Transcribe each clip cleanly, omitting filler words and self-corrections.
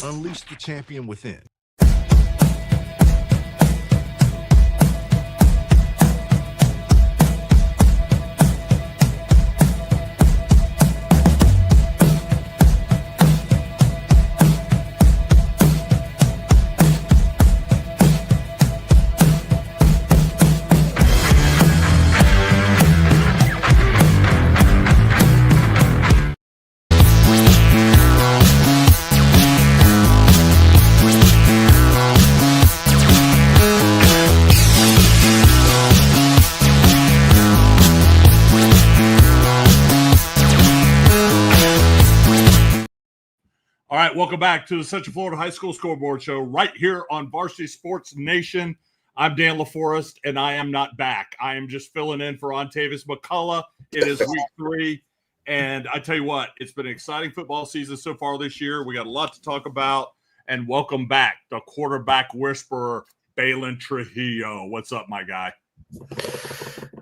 Unleash the champion within. All right, welcome back to the Central Florida High School Scoreboard Show right here on Varsity Sports Nation. I'm Dan LaForest, and I am not back. I am just filling in for Ontavius McCullough. It is week 3, and I tell you what, it's been an exciting football season so far this year. We got a lot to talk about, and welcome back, the quarterback whisperer, Baylin Truilio. What's up, my guy?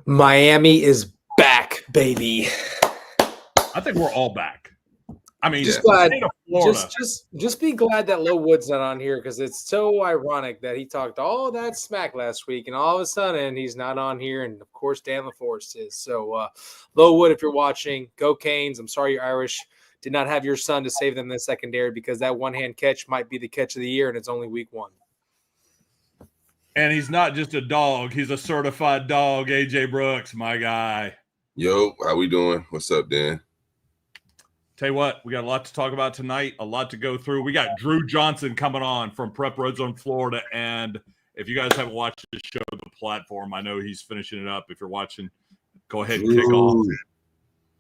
Miami is back, baby. I think we're all back. I mean, just be glad that Low Wood's not on here because it's so ironic that he talked all that smack last week, and all of a sudden he's not on here, and of course Dan LaForest is. So, Low Wood, if you're watching, go Canes. I'm sorry you're Irish. Did not have your son to save them in the secondary because that one-hand catch might be the catch of the year, and it's only week 1. And he's not just a dog; he's a certified dog. AJ Brooks, my guy. Yo, how we doing? What's up, Dan? Tell you what, we got a lot to talk about tonight, a lot to go through. We got Drew Johnson coming on from Prep Red Zone, Florida. And if you guys haven't watched the show, The Platform, I know he's finishing it up. If you're watching, go ahead and kick off.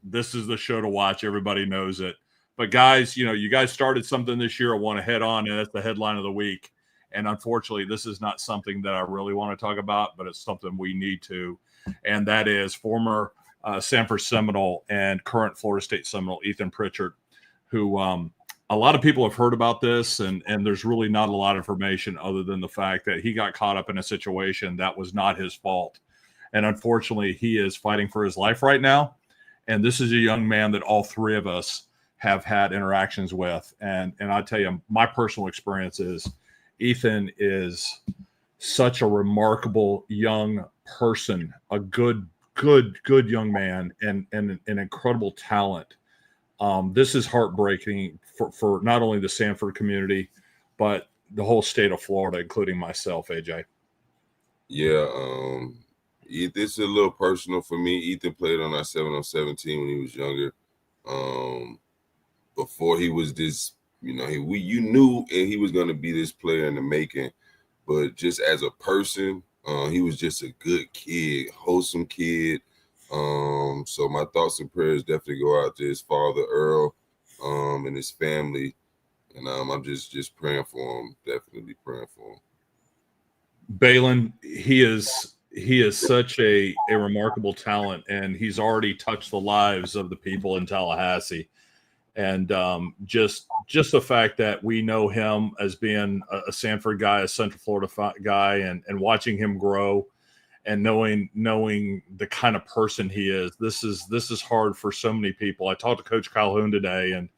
This is the show to watch. Everybody knows it. But guys, you guys started something this year I want to head on, and that's the headline of the week. And unfortunately, this is not something that I really want to talk about, but it's something we need to. And that is former Sanford Seminole and current Florida State Seminole, Ethan Pritchard, who a lot of people have heard about this, and there's really not a lot of information other than the fact that he got caught up in a situation that was not his fault. And unfortunately, he is fighting for his life right now. And this is a young man that all three of us have had interactions with. And I tell you, my personal experience is Ethan is such a remarkable young person, a good young man, and an incredible talent. This is heartbreaking for not only the Sanford community, but the whole state of Florida, including myself, AJ. Yeah, it's a little personal for me. Ethan played on our 7-on-7 team when he was younger. Before he was this, you knew he was going to be this player in the making, but just as a person, he was just a good kid, wholesome kid. So my thoughts and prayers definitely go out to his father, Earl, and his family. And I'm just praying for him, definitely praying for him. Baylin, he is such a remarkable talent, and he's already touched the lives of the people in Tallahassee. And just the fact that we know him as being a Sanford guy, a Central Florida guy, and watching him grow and knowing the kind of person he is, this is hard for so many people. I talked to Coach Calhoun today, and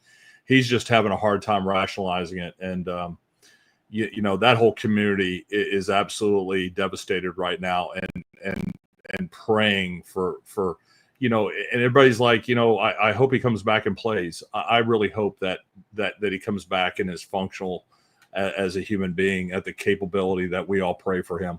he's just having a hard time rationalizing it. And that whole community is absolutely devastated right now, and praying for. And everybody's like, I hope he comes back and plays. I really hope that he comes back and is functional as a human being at the capability that we all pray for him.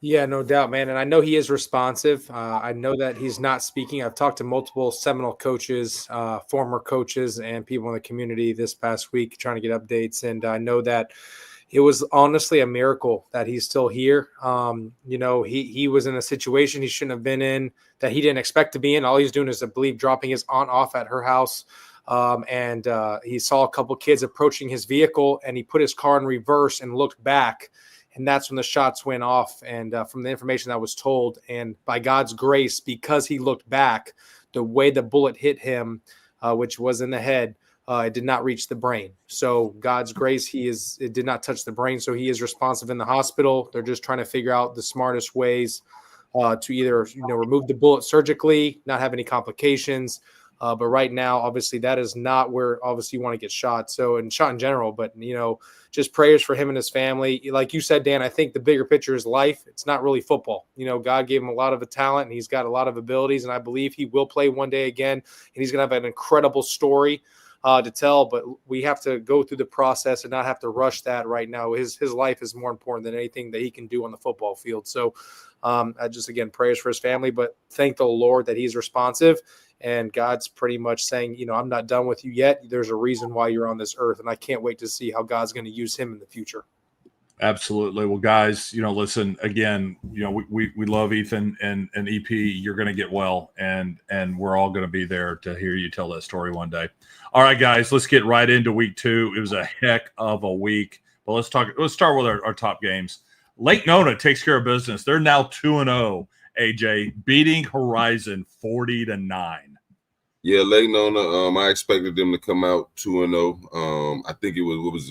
Yeah, no doubt, man. And I know he is responsive. I know that he's not speaking. I've talked to multiple Seminole coaches, former coaches, and people in the community this past week trying to get updates. And I know that it was honestly a miracle that he's still here. He was in a situation he shouldn't have been in, that he didn't expect to be in. All he's doing is, I believe, dropping his aunt off at her house. And he saw a couple kids approaching his vehicle, and he put his car in reverse and looked back. And that's when the shots went off. And from the information that was told, and by God's grace, because he looked back, the way the bullet hit him, which was in the head, it did not reach the brain. So God's grace, it did not touch the brain. So he is responsive in the hospital. They're just trying to figure out the smartest ways to either, remove the bullet surgically, not have any complications, But right now, obviously, that is not where obviously you want to get shot. So, and shot in general, but just prayers for him and his family. Like you said, Dan, I think the bigger picture is life. It's not really football. God gave him a lot of talent, and he's got a lot of abilities, and I believe he will play one day again, and he's going to have an incredible story to tell. But we have to go through the process and not have to rush that right now. His life is more important than anything that he can do on the football field. So I just, again, prayers for his family, but thank the Lord that he's responsive. And God's pretty much saying, I'm not done with you yet. There's a reason why you're on this earth, and I can't wait to see how God's going to use him in the future. Absolutely. Well, guys, listen, again, we love Ethan and EP. You're going to get well, and we're all going to be there to hear you tell that story one day. All right, guys, let's get right into week 2. It was a heck of a week, but let's start with our top games. Lake Nona takes care of business. They're now 2-0, AJ, beating Horizon 40-9. Yeah, Lake Nona, I expected them to come out 2-0. I think it was,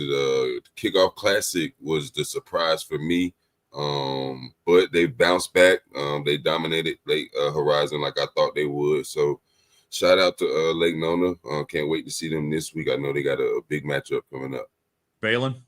Kickoff Classic was the surprise for me. But they bounced back. They dominated Lake Horizon like I thought they would. So shout out to Lake Nona. Can't wait to see them this week. I know they got a big matchup coming up. Baylin?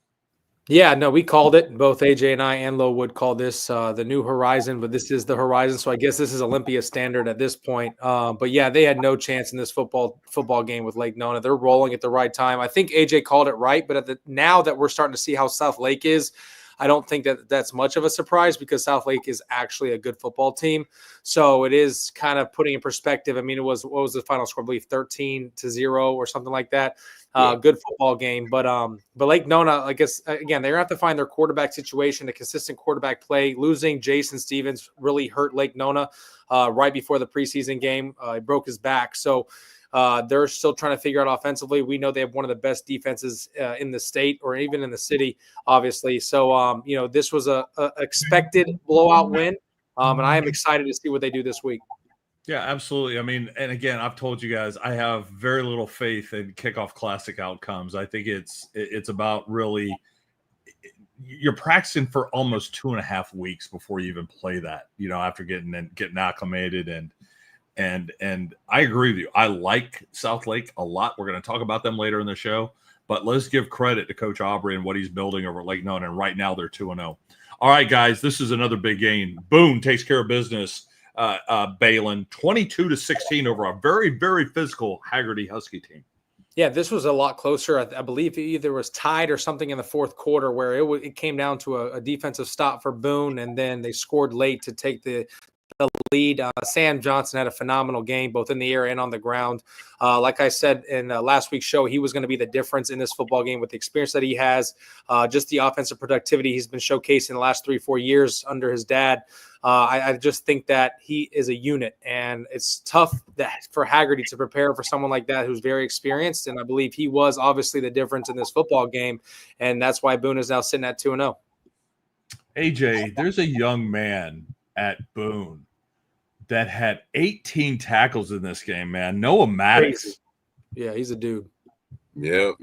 Yeah, no, we called it. Both AJ and I and Lowood called this the new Horizon, but this is the Horizon. So I guess this is Olympia standard at this point. But yeah, they had no chance in this football game with Lake Nona. They're rolling at the right time. I think AJ called it right, but now that we're starting to see how South Lake is, I don't think that that's much of a surprise because South Lake is actually a good football team. So it is kind of putting in perspective. I mean, what was the final score? I believe 13-0 or something like that. Good football game. But Lake Nona, I guess, again, they're going to have to find their quarterback situation, a consistent quarterback play. Losing Jason Stevens really hurt Lake Nona right before the preseason game. He broke his back. So they're still trying to figure out offensively. We know they have one of the best defenses in the state or even in the city, obviously. So, this was a expected blowout win, and I am excited to see what they do this week. Yeah, absolutely. I mean, and again, I've told you guys, I have very little faith in Kickoff Classic outcomes. I think it's about really you're practicing for almost 2.5 weeks before you even play that, after getting acclimated and I agree with you. I like South Lake a lot. We're going to talk about them later in the show, but let's give credit to Coach Aubrey and what he's building over at Lake Nona. And right now they're 2-0. All right, guys, this is another big game. Boone takes care of business. Baylin 22-16 over a very, very physical Haggerty Husky team. Yeah, this was a lot closer. I believe it either was tied or something in the fourth quarter where it came down to a defensive stop for Boone, and then they scored late to take the lead. Sam Johnson had a phenomenal game, both in the air and on the ground. Like I said in last week's show, he was going to be the difference in this football game with the experience that he has, just the offensive productivity he's been showcasing the last 3-4 years under his dad. I just think that he is a unit, and it's tough for Haggerty to prepare for someone like that who's very experienced, and I believe he was obviously the difference in this football game, and that's why Boone is now sitting at 2-0. AJ, there's a young man at Boone that had 18 tackles in this game, man. Noah Maddox. Yeah, he's a dude. Yep.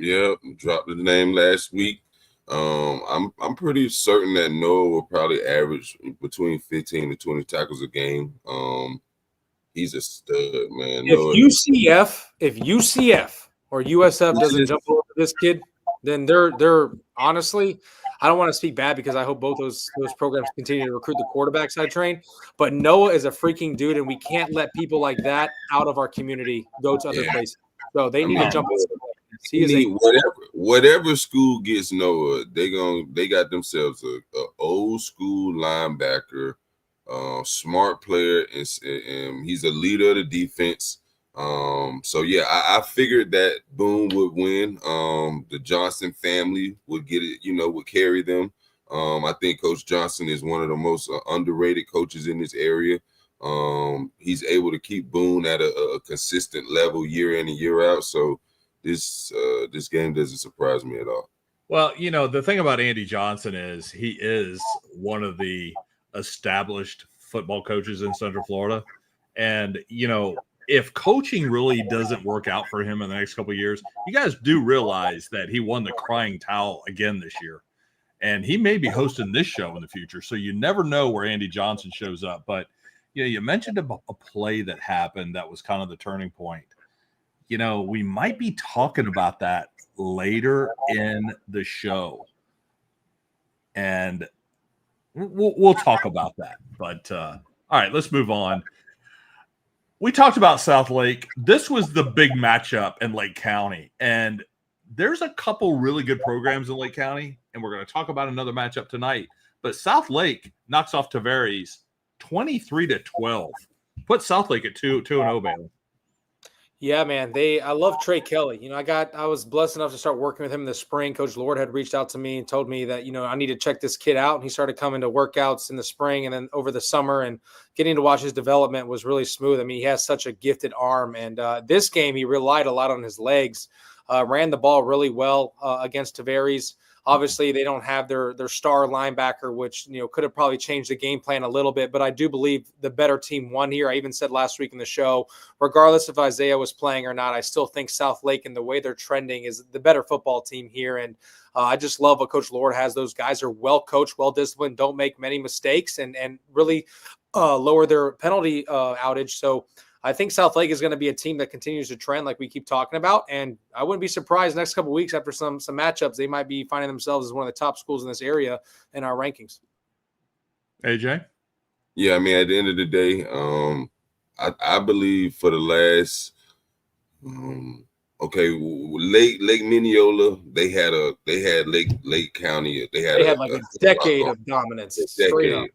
Dropped the name last week. I'm pretty certain that Noah will probably average between 15 to 20 tackles a game. He's a stud, man. If UCF or USF doesn't jump over this kid, then they're honestly, I don't want to speak bad because I hope both those programs continue to recruit the quarterbacks I train. But Noah is a freaking dude, and we can't let people like that out of our community go to other places. So they need to jump over. Whatever school gets Noah, they got themselves a old school linebacker, smart player, and he's a leader of the defense. So yeah, I figured that Boone would win. The Johnson family would get it, would carry them. I think Coach Johnson is one of the most underrated coaches in this area. He's able to keep Boone at a consistent level year in and year out. So this game doesn't surprise me at all. Well, the thing about Andy Johnson is he is one of the established football coaches in Central Florida. And, if coaching really doesn't work out for him in the next couple of years, you guys do realize that he won the crying towel again this year. And he may be hosting this show in the future. So you never know where Andy Johnson shows up. But, you mentioned a play that happened that was kind of the turning point. we might be talking about that later in the show. And we'll talk about that. But all right, let's move on. We talked about South Lake. This was the big matchup in Lake County. And there's a couple really good programs in Lake County, and we're going to talk about another matchup tonight. But South Lake knocks off Tavares 23-12. Put South Lake at 2-0, Baylin. Yeah, man. I love Trey Kelly. I was blessed enough to start working with him in the spring. Coach Lord had reached out to me and told me that, I need to check this kid out. And he started coming to workouts in the spring and then over the summer, and getting to watch his development was really smooth. I mean, he has such a gifted arm. And this game, he relied a lot on his legs, ran the ball really well against Tavares. Obviously, they don't have their star linebacker, which could have probably changed the game plan a little bit. But I do believe the better team won here. I even said last week in the show, regardless if Isaiah was playing or not, I still think South Lake and the way they're trending is the better football team here. And I just love what Coach Lord has. Those guys are well coached, well disciplined, don't make many mistakes, and really lower their penalty outage. So I think South Lake is going to be a team that continues to trend like we keep talking about. And I wouldn't be surprised next couple of weeks after some matchups, they might be finding themselves as one of the top schools in this area in our rankings. AJ? Yeah, I mean, at the end of the day, I believe for the last Lake Mineola, they had Lake County. They had like a decade of dominance. Straight up.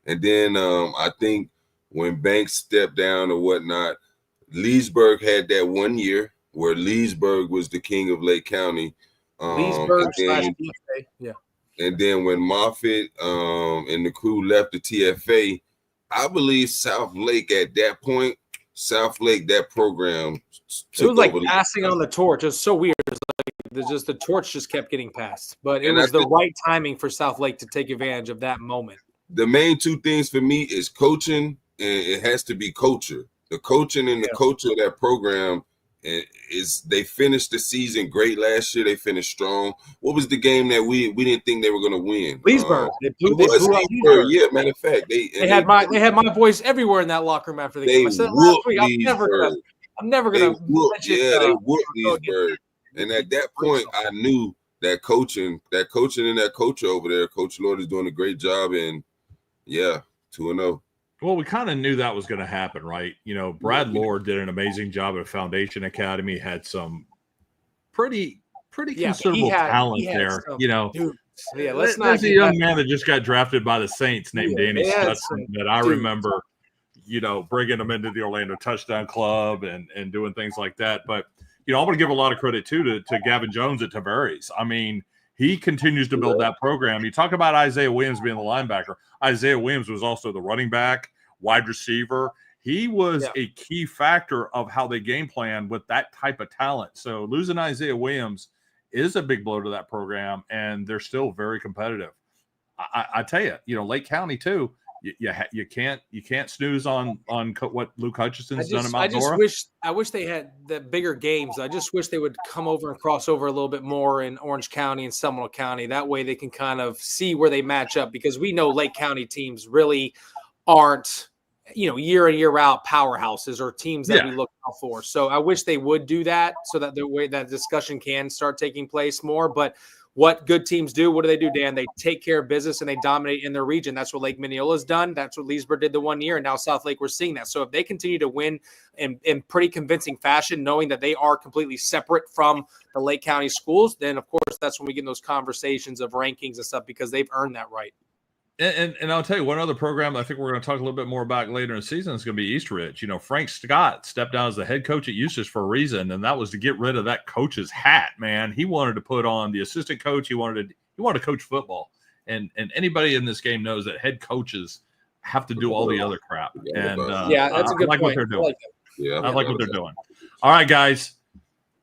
And then I think when Banks stepped down or whatnot, Leesburg had that 1 year where Leesburg was the king of Lake County. Leesburg yeah. And then when Moffitt and the crew left the TFA, I believe South Lake at that point, that program it was like passing on the torch. It was so weird. It was like the torch just kept getting passed. But it was the right timing for South Lake to take advantage of that moment. The main two things for me is coaching, and it has to be culture. The coaching and the culture of that program is they finished the season great last year. They finished strong. What was the game that we didn't think they were going to win? Leesburg. They blew Leesburg. Yeah, matter of fact, they had my voice everywhere in that locker room after the game. I said last week, I'm never gonna. They whooped Leesburg. And at that point, I knew that coaching and that coach over there, Coach Lord, is doing a great job. And 2-0. Well, we kind of knew that was going to happen, right? Brad Lord did an amazing job at Foundation Academy, had some pretty considerable talent there. There's a young man that just got drafted by the Saints named Danny Stetson that I remember, bringing him into the Orlando Touchdown Club and doing things like that. But, I'm going to give a lot of credit, too, to Gavin Jones at Tavares. I mean, he continues to build that program. You talk about Isaiah Williams being the linebacker. Isaiah Williams was also the running back, wide receiver. He was a key factor of how they game plan with that type of talent. So losing Isaiah Williams is a big blow to that program, and they're still very competitive. I tell you, Lake County too. You can't snooze on what Luke Hutchinson's done at Mount Dora. I wish they had the bigger games. I just wish they would come over and cross over a little bit more in Orange County and Seminole County. That way they can kind of see where they match up, because we know Lake County teams really aren't, year in, year out powerhouses or teams that we look out for. So I wish they would do that so that the way that discussion can start taking place more. But what good teams do, what do they do, Dan? They take care of business and they dominate in their region. That's what Lake Mineola's done. That's what Leesburg did the 1 year. And now South Lake, we're seeing that. So if they continue to win in pretty convincing fashion, knowing that they are completely separate from the Lake County schools, then of course that's when we get in those conversations of rankings and stuff, because they've earned that right. And I'll tell you one other program I think we're going to talk a little bit more about later in the season is going to be East Ridge. Frank Scott stepped down as the head coach at Eustis for a reason, and that was to get rid of that coach's hat, man. He wanted to put on the assistant coach. He wanted to coach football. And anybody in this game knows that head coaches have to do all the other crap. And that's a good point. What they're doing. I like what they're doing. All right, guys.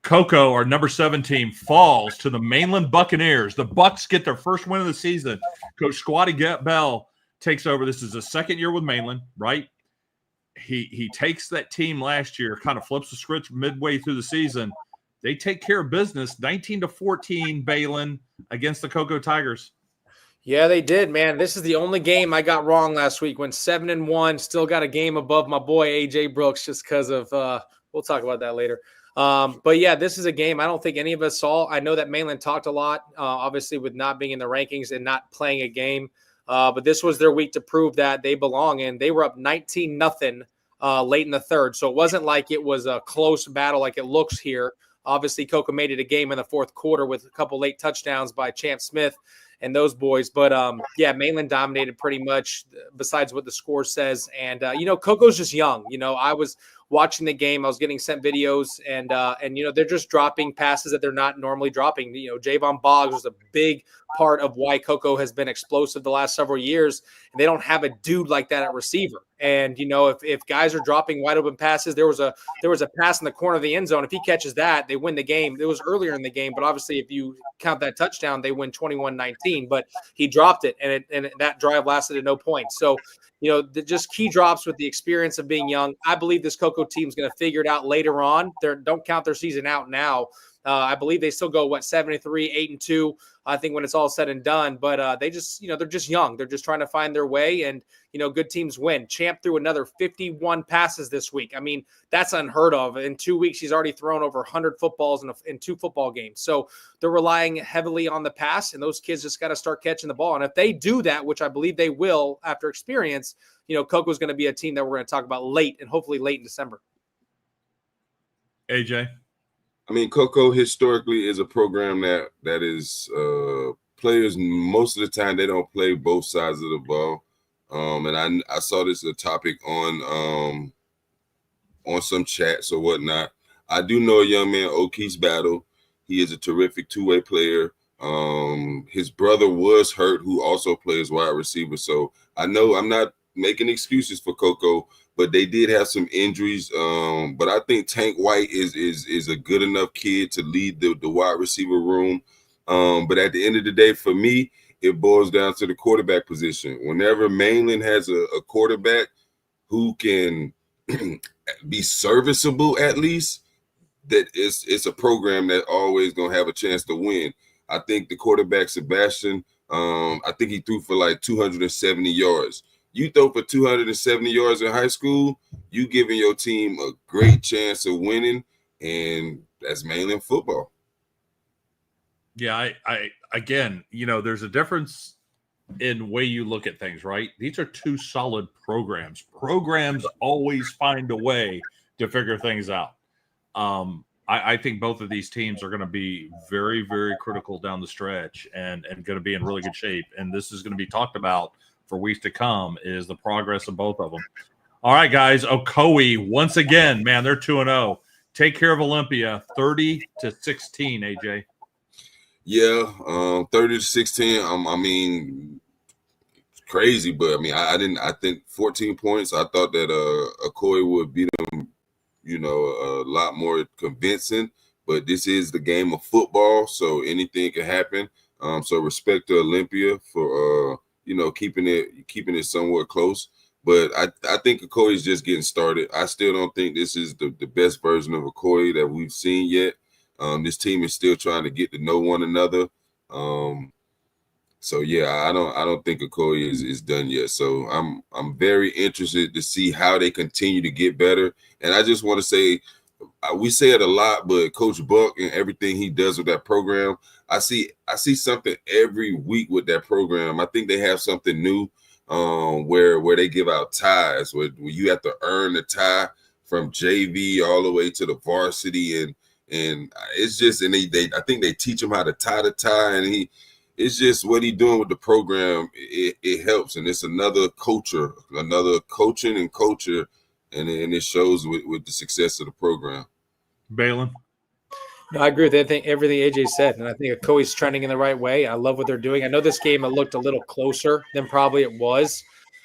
Cocoa, our number 7 team, falls to the Mainland Buccaneers. The Bucks get their first win of the season. Coach Squatty Bell takes over. This is his second year with Mainland, right? He takes that team last year, kind of flips the script midway through the season. They take care of business, 19-14, Baylin against the Cocoa Tigers. Yeah, they did, man. This is the only game I got wrong last week. Went 7-1, still got a game above my boy AJ Brooks just because of we'll talk about that later. But yeah, this is a game I don't think any of us saw. I know that Mainland talked a lot, obviously with not being in the rankings and not playing a game. But this was their week to prove that they belong, and they were up 19-0 late in the third. So it wasn't like it was a close battle like it looks here. Obviously, Cocoa made it a game in the fourth quarter with a couple late touchdowns by Champ Smith and those boys. But yeah, Mainland dominated pretty much besides what the score says. And, Cocoa's just young. I was watching the game. I was getting sent videos and they're just dropping passes that they're not normally dropping. Javon Boggs was a big part of why Cocoa has been explosive the last several years. And they don't have a dude like that at receiver. And, if guys are dropping wide open passes, there was a pass in the corner of the end zone. If he catches that, they win the game. It was earlier in the game, but obviously if you count that touchdown, they win 21-19, but he dropped it and that drive lasted at no point. So, just key drops with the experience of being young. I believe this Cocoa team is going to figure it out later on. Don't count their season out now. I believe they still go 7-3, 8-2. I think when it's all said and done, but they just they're just young. They're just trying to find their way, and good teams win. Champ threw another 51 passes this week. I mean, that's unheard of. In 2 weeks, he's already thrown over 100 footballs in 2 football games. So they're relying heavily on the pass, and those kids just got to start catching the ball. And if they do that, which I believe they will after experience, Cocoa's going to be a team that we're going to talk about late and hopefully late in December. AJ. I mean, Cocoa historically is a program that is players most of the time they don't play both sides of the ball. And I saw this as a topic on some chats or whatnot. I do know a young man, O'Keefe Battle. He is a terrific two-way player. His brother was hurt, who also plays wide receiver. So I know I'm not making excuses for Cocoa, but they did have some injuries. But I think Tank White is a good enough kid to lead the wide receiver room. But at the end of the day, for me, it boils down to the quarterback position. Whenever Mainland has a quarterback who can be serviceable, at least, that it's a program that always gonna have a chance to win. I think the quarterback Sebastian, I think he threw for like 270 yards. You throw for 270 yards in high school, you giving your team a great chance of winning, and that's Mainland football. Yeah, I again, there's a difference in way you look at things, right? These are 2 solid programs. Programs always find a way to figure things out. I think both of these teams are going to be very, very critical down the stretch and going to be in really good shape. And this is going to be talked about for weeks to come, is the progress of both of them. All right, guys. Ocoee, once again, man, they're 2-0. Take care of Olympia, 30-16, AJ. Yeah, 30-16. I mean, it's crazy, but I mean, I think 14 points. I thought that Ocoee would beat them, a lot more convincing. But this is the game of football, so anything can happen. So respect to Olympia for keeping it somewhat close. But I think Ocoee is just getting started. I still don't think this is the best version of Ocoee that we've seen yet. This team is still trying to get to know one another. So yeah, I don't think Ocoee is done yet. So I'm very interested to see how they continue to get better. And I just want to say, we say it a lot, but Coach Buck and everything he does with that program, I see something every week with that program. I think they have something new, where they give out ties, where you have to earn the tie from JV all the way to the varsity, and it's just, and they I think they teach him how to tie the tie, and it's just what he's doing with the program. It helps, and it's another culture, another coaching and culture, and it shows with the success of the program. Baylin. No, I agree with everything AJ said, and I think Ocoee's trending in the right way. I love what they're doing. I know this game looked a little closer than probably it was,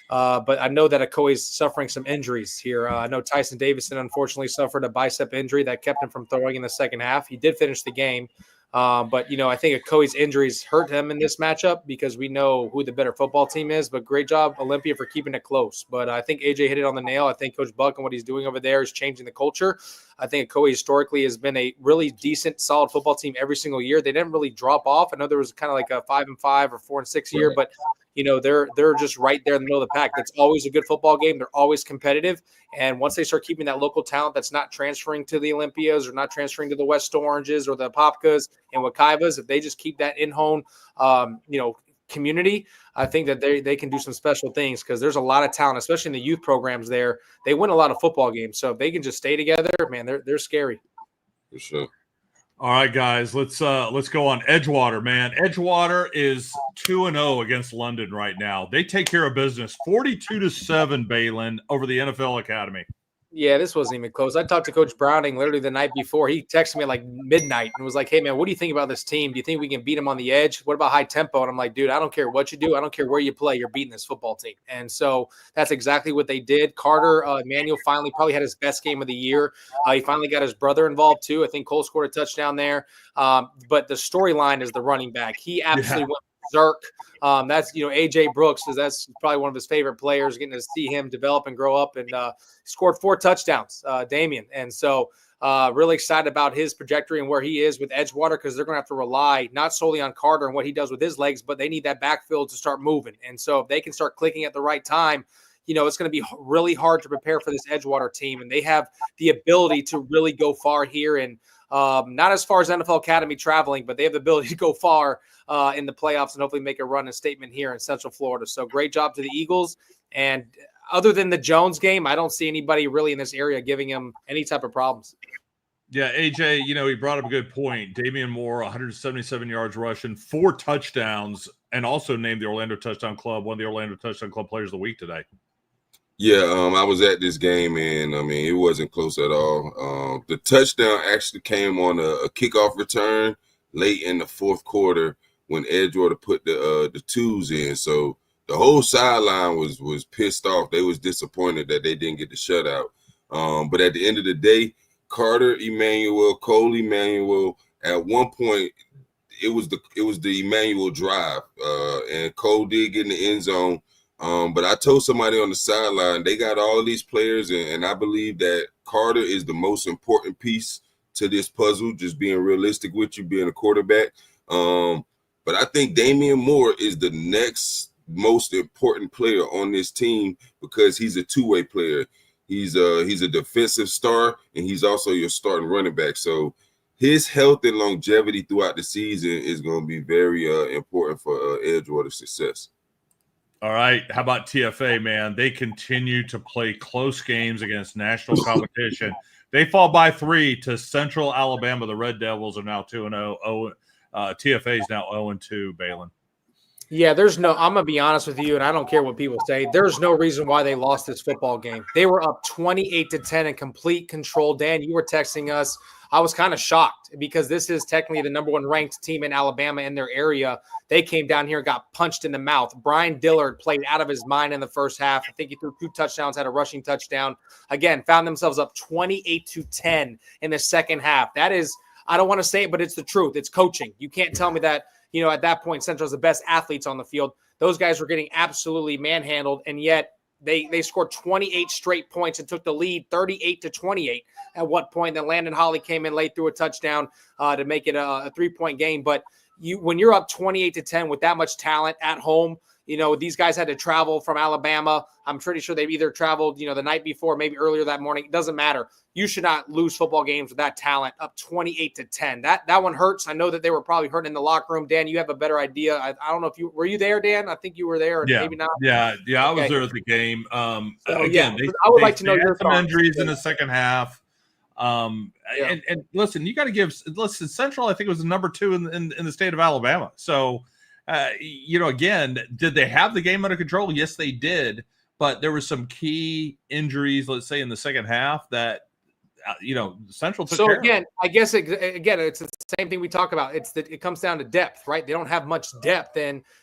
but I know that Ocoee's suffering some injuries here. I know Tyson Davison unfortunately suffered a bicep injury that kept him from throwing in the second half. He did finish the game, but I think Ocoee's injuries hurt him in this matchup because we know who the better football team is. But great job, Olympia, for keeping it close. But I think AJ hit it on the nail. I think Coach Buck and what he's doing over there is changing the culture. I think Ocoee historically has been a really decent, solid football team every single year. They didn't really drop off. I know there was kind of like a 5-5 or 4-6 year, but they're just right there in the middle of the pack. That's always a good football game. They're always competitive. And once they start keeping that local talent that's not transferring to the Olympias or not transferring to the West Oranges or the Apopkas and Wakaivas, if they just keep that in-home, community, I think that they can do some special things because there's a lot of talent, especially in the youth programs there. They win a lot of football games. So if they can just stay together, man, they're scary. For sure. All right, guys, let's go on Edgewater, man. Edgewater is 2-0 against London right now. They take care of business, 42-7, Baylin, over the NFL Academy. Yeah, this wasn't even close. I talked to Coach Browning literally the night before. He texted me at like midnight and was like, hey, man, what do you think about this team? Do you think we can beat them on the edge? What about high tempo? And I'm like, dude, I don't care what you do. I don't care where you play. You're beating this football team. And so that's exactly what they did. Carter Emmanuel finally probably had his best game of the year. He finally got his brother involved too. I think Cole scored a touchdown there. But the storyline is the running back. He absolutely went berserk. That's AJ Brooks, that's probably one of his favorite players, getting to see him develop and grow up, and scored 4 touchdowns, Damian. And so really excited about his trajectory and where he is with Edgewater, because they're going to have to rely not solely on Carter and what he does with his legs, but they need that backfield to start moving. And so if they can start clicking at the right time, it's going to be really hard to prepare for this Edgewater team. And they have the ability to really go far here, and not as far as NFL Academy traveling, but they have the ability to go far in the playoffs and hopefully make a run and statement here in Central Florida. So great job to the Eagles. And other than the Jones game, I don't see anybody really in this area giving him any type of problems. Yeah, AJ, he brought up a good point. Damian Moore, 177 yards rushing, 4 touchdowns, and also named the Orlando Touchdown Club one of the Orlando Touchdown Club players of the week today. Yeah, I was at this game, and it wasn't close at all. The touchdown actually came on a kickoff return late in the fourth quarter when Edgewater put the twos in. So the whole sideline was pissed off. They was disappointed that they didn't get the shutout. But at the end of the day, Carter Emmanuel, Cole Emmanuel, at one point it was the Emmanuel drive, and Cole did get in the end zone. But I told somebody on the sideline, they got all these players, and I believe that Carter is the most important piece to this puzzle, just being realistic with you, being a quarterback. But I think Damian Moore is the next most important player on this team because he's a two-way player. He's a defensive star, and he's also your starting running back. So his health and longevity throughout the season is going to be very important for Edgewater's success. All right. How about TFA, man? They continue to play close games against national competition. They fall by 3 to Central Alabama. The Red Devils are now 2-0. TFA is now 0-2, Baylin. Yeah, I'm going to be honest with you, and I don't care what people say. There's no reason why they lost this football game. They were up 28-10 in complete control. Dan, you were texting us. I was kind of shocked because this is technically the number 1 ranked team in Alabama in their area. They came down here and got punched in the mouth. Brian Dillard played out of his mind in the first half. I think he threw 2 touchdowns, had a rushing touchdown. Again, found themselves up 28-10 in the second half. That is, I don't want to say it, but it's the truth. It's coaching. You can't tell me that, at that point, Central's the best athletes on the field. Those guys were getting absolutely manhandled, and yet they scored 28 straight points and took the lead 38-28 at one point. Then Landon Holly came in late, threw a touchdown to make it a 3-point game. But when you're up 28-10 with that much talent at home, these guys had to travel from Alabama. I'm pretty sure they've either traveled, the night before, maybe earlier that morning. It doesn't matter. You should not lose football games with that talent, up 28-10. That one hurts. I know that they were probably hurting in the locker room. Dan, you have a better idea. I don't know if were you there, Dan? I think you were there, or maybe not. Yeah. I was there at the game. Again, I would like to know your some injuries in the second half. And listen, you got to Central, I think, was the number 2 in the state of Alabama. So, again, did they have the game under control? Yes, they did. But there were some key injuries, let's say, in the second half that, Central took care of. I guess, it's the same thing we talk about. It comes down to depth, right? They don't have much depth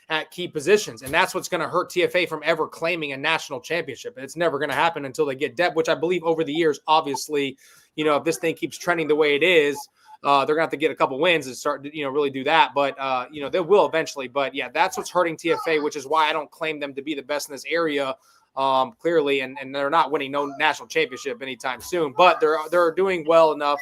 at key positions. And that's what's going to hurt TFA from ever claiming a national championship. It's never going to happen until they get depth, which I believe over the years, obviously, if this thing keeps trending the way it is, they're going to have to get a couple wins and start to, really do that. But, they will eventually. But, yeah, that's what's hurting TFA, which is why I don't claim them to be the best in this area. clearly, and they're not winning no national championship anytime soon, but they're doing well enough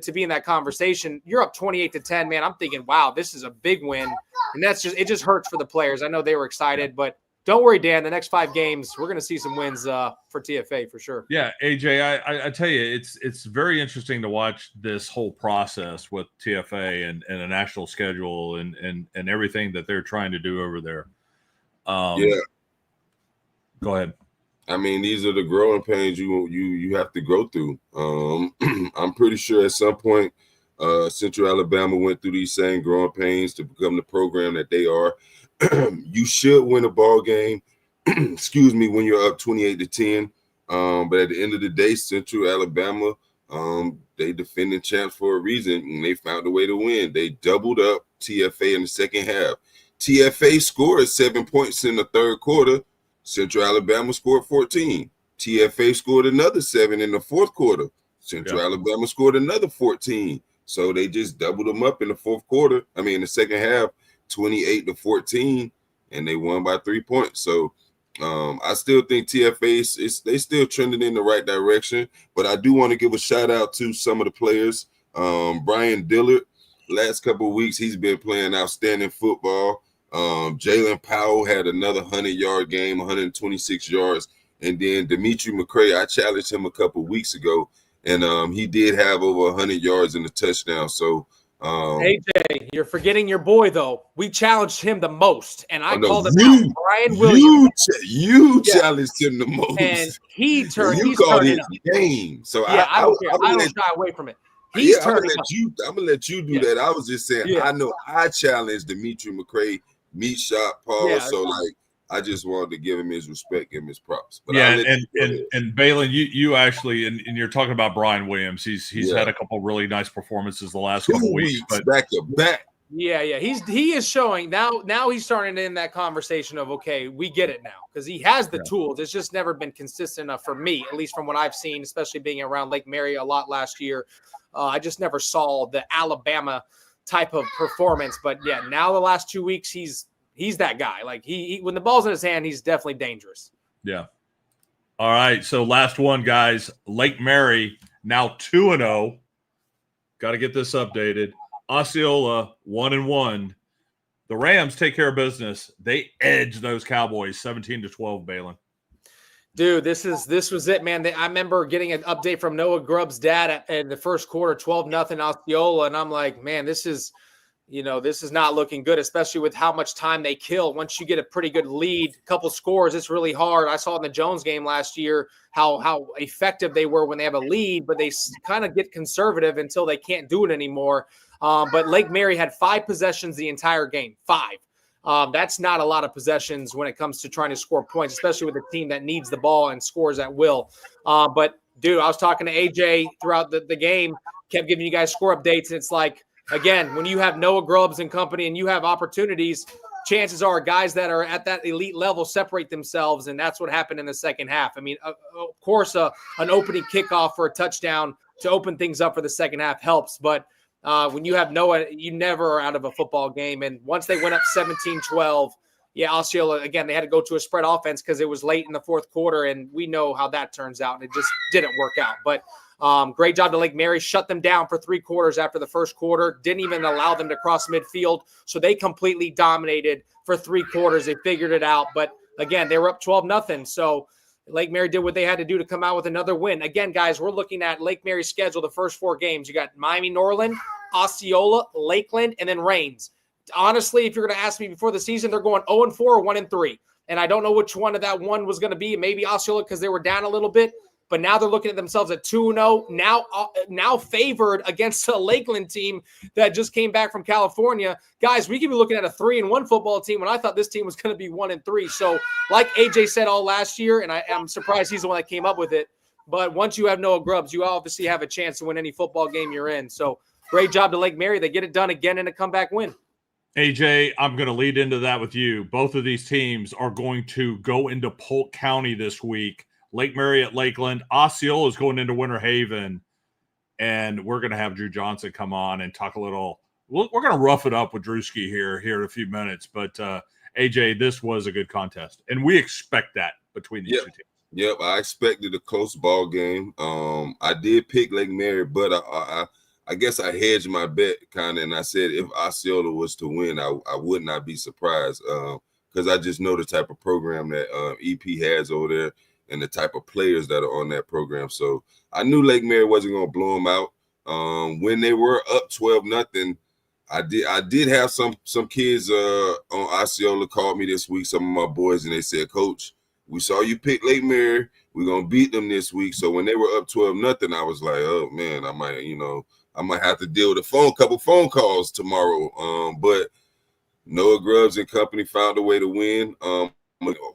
to be in that conversation. You're up 28-10, man. I'm thinking, wow, this is a big win, and it just hurts for the players. I know they were excited, but don't worry, Dan. The next 5 games, we're going to see some wins for TFA for sure. Yeah, AJ, I tell you, it's very interesting to watch this whole process with TFA and a national schedule and everything that they're trying to do over there. Yeah. Go ahead. I mean, these are the growing pains you have to go through. I'm pretty sure at some point, Central Alabama went through these same growing pains to become the program that they are. You should win a ball game, excuse me, when you're up 28-10. But at the end of the day, Central Alabama, they defending champs for a reason, and they found a way to win. They doubled up TFA in the second half. TFA scored 7 points in the third quarter. Central Alabama scored 14. TFA scored another 7 in the fourth quarter. Central Alabama scored another 14. So they just doubled them up in the second half, 28-14, and they won by 3 points. So I still think TFA they still trending in the right direction, but I do want to give a shout out to some of the players. Brian Dillard, last couple of weeks, he's been playing outstanding football. Jalen Powell had another 100-yard game, 126 yards. And then Dimitri McCray, I challenged him a couple of weeks ago, and he did have over 100 yards in the touchdown. So, AJ, you're forgetting your boy, though. We challenged him the most, and I called him out. Brian Williams. You challenged him the most. And he turned. You called his game. So I don't care. I don't shy away from it. I'm gonna let you do that. I was just saying, I know I challenged Dimitri McCray, Meat Shop Paul. So I just wanted to give him his respect, give him his props. But and Baylin, you actually, and you're talking about Brian Williams. He's had a couple really nice performances the last couple weeks, but back to back. Yeah, he is showing now he's starting in that conversation of, okay, we get it now, because he has the tools. It's just never been consistent enough for me, at least from what I've seen, especially being around Lake Mary a lot last year. I just never saw the Alabama type of performance. But yeah, now the last 2 weeks, he's that guy. Like he when the ball's in his hand, he's definitely dangerous. Yeah. All right. So last one, guys. Lake Mary now 2-0. Got to get this updated. Osceola 1-1. The Rams take care of business. They edge those Cowboys 17-12. Baylin. Dude, this was it, man. I remember getting an update from Noah Grubb's dad in the first quarter, 12-0 Osceola, and I'm like, man, this is not looking good, especially with how much time they kill. Once you get a pretty good lead, a couple scores, it's really hard. I saw in the Jones game last year how effective they were when they have a lead, but they kind of get conservative until they can't do it anymore. But Lake Mary had 5 possessions the entire game, 5. That's not a lot of possessions when it comes to trying to score points, especially with a team that needs the ball and scores at will. But, dude, I was talking to AJ throughout the game, kept giving you guys score updates, and it's like, again, when you have Noah Grubbs and company and you have opportunities, chances are guys that are at that elite level separate themselves, and that's what happened in the second half. I mean, of course, an opening kickoff for a touchdown to open things up for the second half helps, but when you have Noah, you never are out of a football game. And once they went up 17-12, Osceola, again, they had to go to a spread offense because it was late in the fourth quarter, and we know how that turns out, and it just didn't work out. But great job to Lake Mary. Shut them down for 3 quarters after the first quarter. Didn't even allow them to cross midfield. So they completely dominated for 3 quarters. They figured it out. But, again, they were up 12-0. So Lake Mary did what they had to do to come out with another win. Again, guys, we're looking at Lake Mary's schedule the first 4 games. You got Miami-Norland, Osceola, Lakeland, and then Rains. Honestly, if you're going to ask me before the season, they're going 0-4 or 1-3. And I don't know which one of that one was going to be. Maybe Osceola because they were down a little bit. But now they're looking at themselves at 2-0, now favored against a Lakeland team that just came back from California. Guys, we could be looking at a 3-1 football team when I thought this team was going to be 1-3. So like AJ said all last year, and I'm surprised he's the one that came up with it, but once you have Noah Grubbs, you obviously have a chance to win any football game you're in. So great job to Lake Mary. They get it done again in a comeback win. AJ, I'm going to lead into that with you. Both of these teams are going to go into Polk County this week. Lake Mary at Lakeland. Osceola is going into Winter Haven. And we're going to have Drew Johnson come on and talk a little. We're going to rough it up with Drewski here in a few minutes. But, AJ, this was a good contest. And we expect that between these two teams. Yep, I expected a close ball game. I did pick Lake Mary, but I guess I hedged my bet kind of, and I said if Osceola was to win, I would not be surprised because I just know the type of program that EP has over there and the type of players that are on that program. So I knew Lake Mary wasn't going to blow them out. When they were up 12-0, I did have some kids on Osceola called me this week, some of my boys, and they said, Coach, we saw you pick Lake Mary. We're going to beat them this week. So when they were up 12-0, I was like, oh, man, I might have to deal with a couple phone calls tomorrow. But Noah Grubbs and company found a way to win.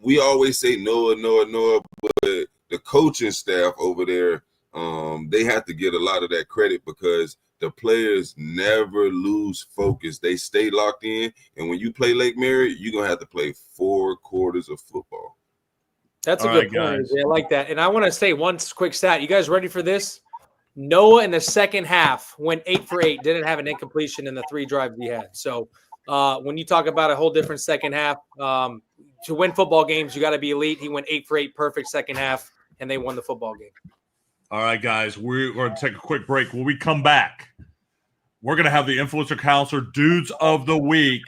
We always say Noah, but the coaching staff over there, they have to get a lot of that credit because the players never lose focus. They stay locked in. And when you play Lake Mary, you're going to have to play 4 quarters of football. That's a good point. I like that. And I want to say one quick stat. You guys ready for this? Noah in the second half went 8 for 8, didn't have an incompletion in the 3 drives he had. So when you talk about a whole different second half, to win football games, you got to be elite. He went 8 for 8, perfect second half, and they won the football game. All right, guys, we're going to take a quick break. When we come back, we're going to have the Influencer Counselor Dudes of the Week.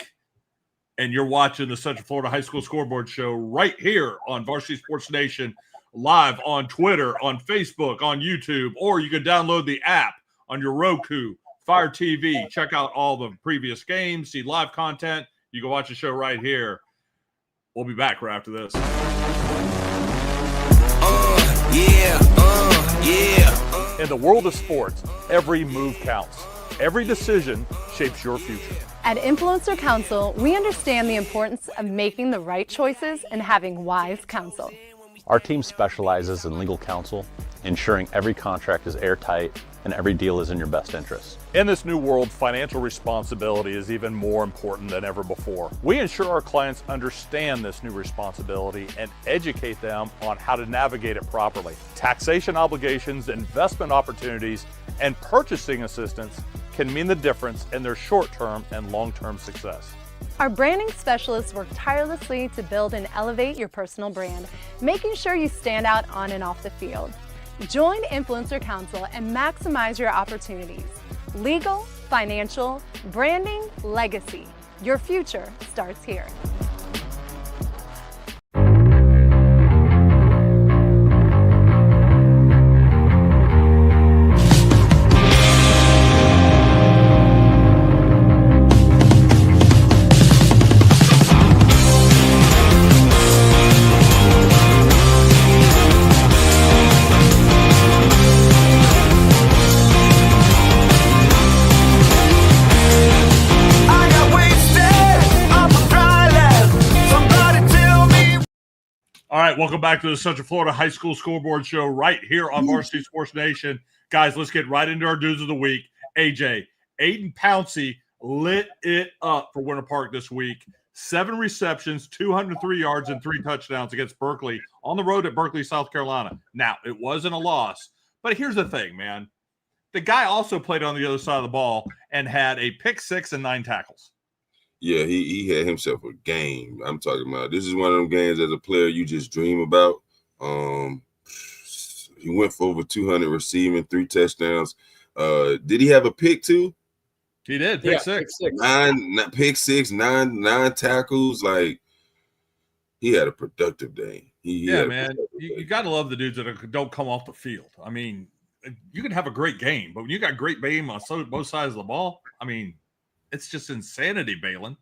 And you're watching the Central Florida High School Scoreboard Show right here on Varsity Sports Nation, live on Twitter, on Facebook, on YouTube, or you can download the app on your Roku, Fire TV. Check out all the previous games, see live content. You can watch the show right here. We'll be back right after this. In the world of sports, every move counts. Every decision shapes your future. At Influencer Counsel, we understand the importance of making the right choices and having wise counsel. Our team specializes in legal counsel, ensuring every contract is airtight and every deal is in your best interest. In this new world, financial responsibility is even more important than ever before. We ensure our clients understand this new responsibility and educate them on how to navigate it properly. Taxation obligations, investment opportunities, and purchasing assistance can mean the difference in their short-term and long-term success. Our branding specialists work tirelessly to build and elevate your personal brand, making sure you stand out on and off the field. Join Influencer Counsel and maximize your opportunities. Legal, financial, branding, legacy. Your future starts here. All right, welcome back to the Central Florida High School Scoreboard Show right here on Varsity Sports Nation. Guys, let's get right into our dudes of the week. AJ, Aiden Pouncey lit it up for Winter Park this week. 7 receptions, 203 yards, and 3 touchdowns against Berkeley on the road at Berkeley, South Carolina. Now, it wasn't a loss, but here's the thing, man. The guy also played on the other side of the ball and had a pick 6 and 9 tackles. Yeah, he had himself a game. I'm talking about this is one of them games as a player you just dream about. He went for over 200 receiving, 3 touchdowns. Did he have a pick too? He did. Pick 6. Pick 6, 9 tackles. Like he had a productive day. Yeah, man. You got to love the dudes that don't come off the field. I mean, you can have a great game, but when you got great game on both sides of the ball, I mean, it's just insanity, Baylin.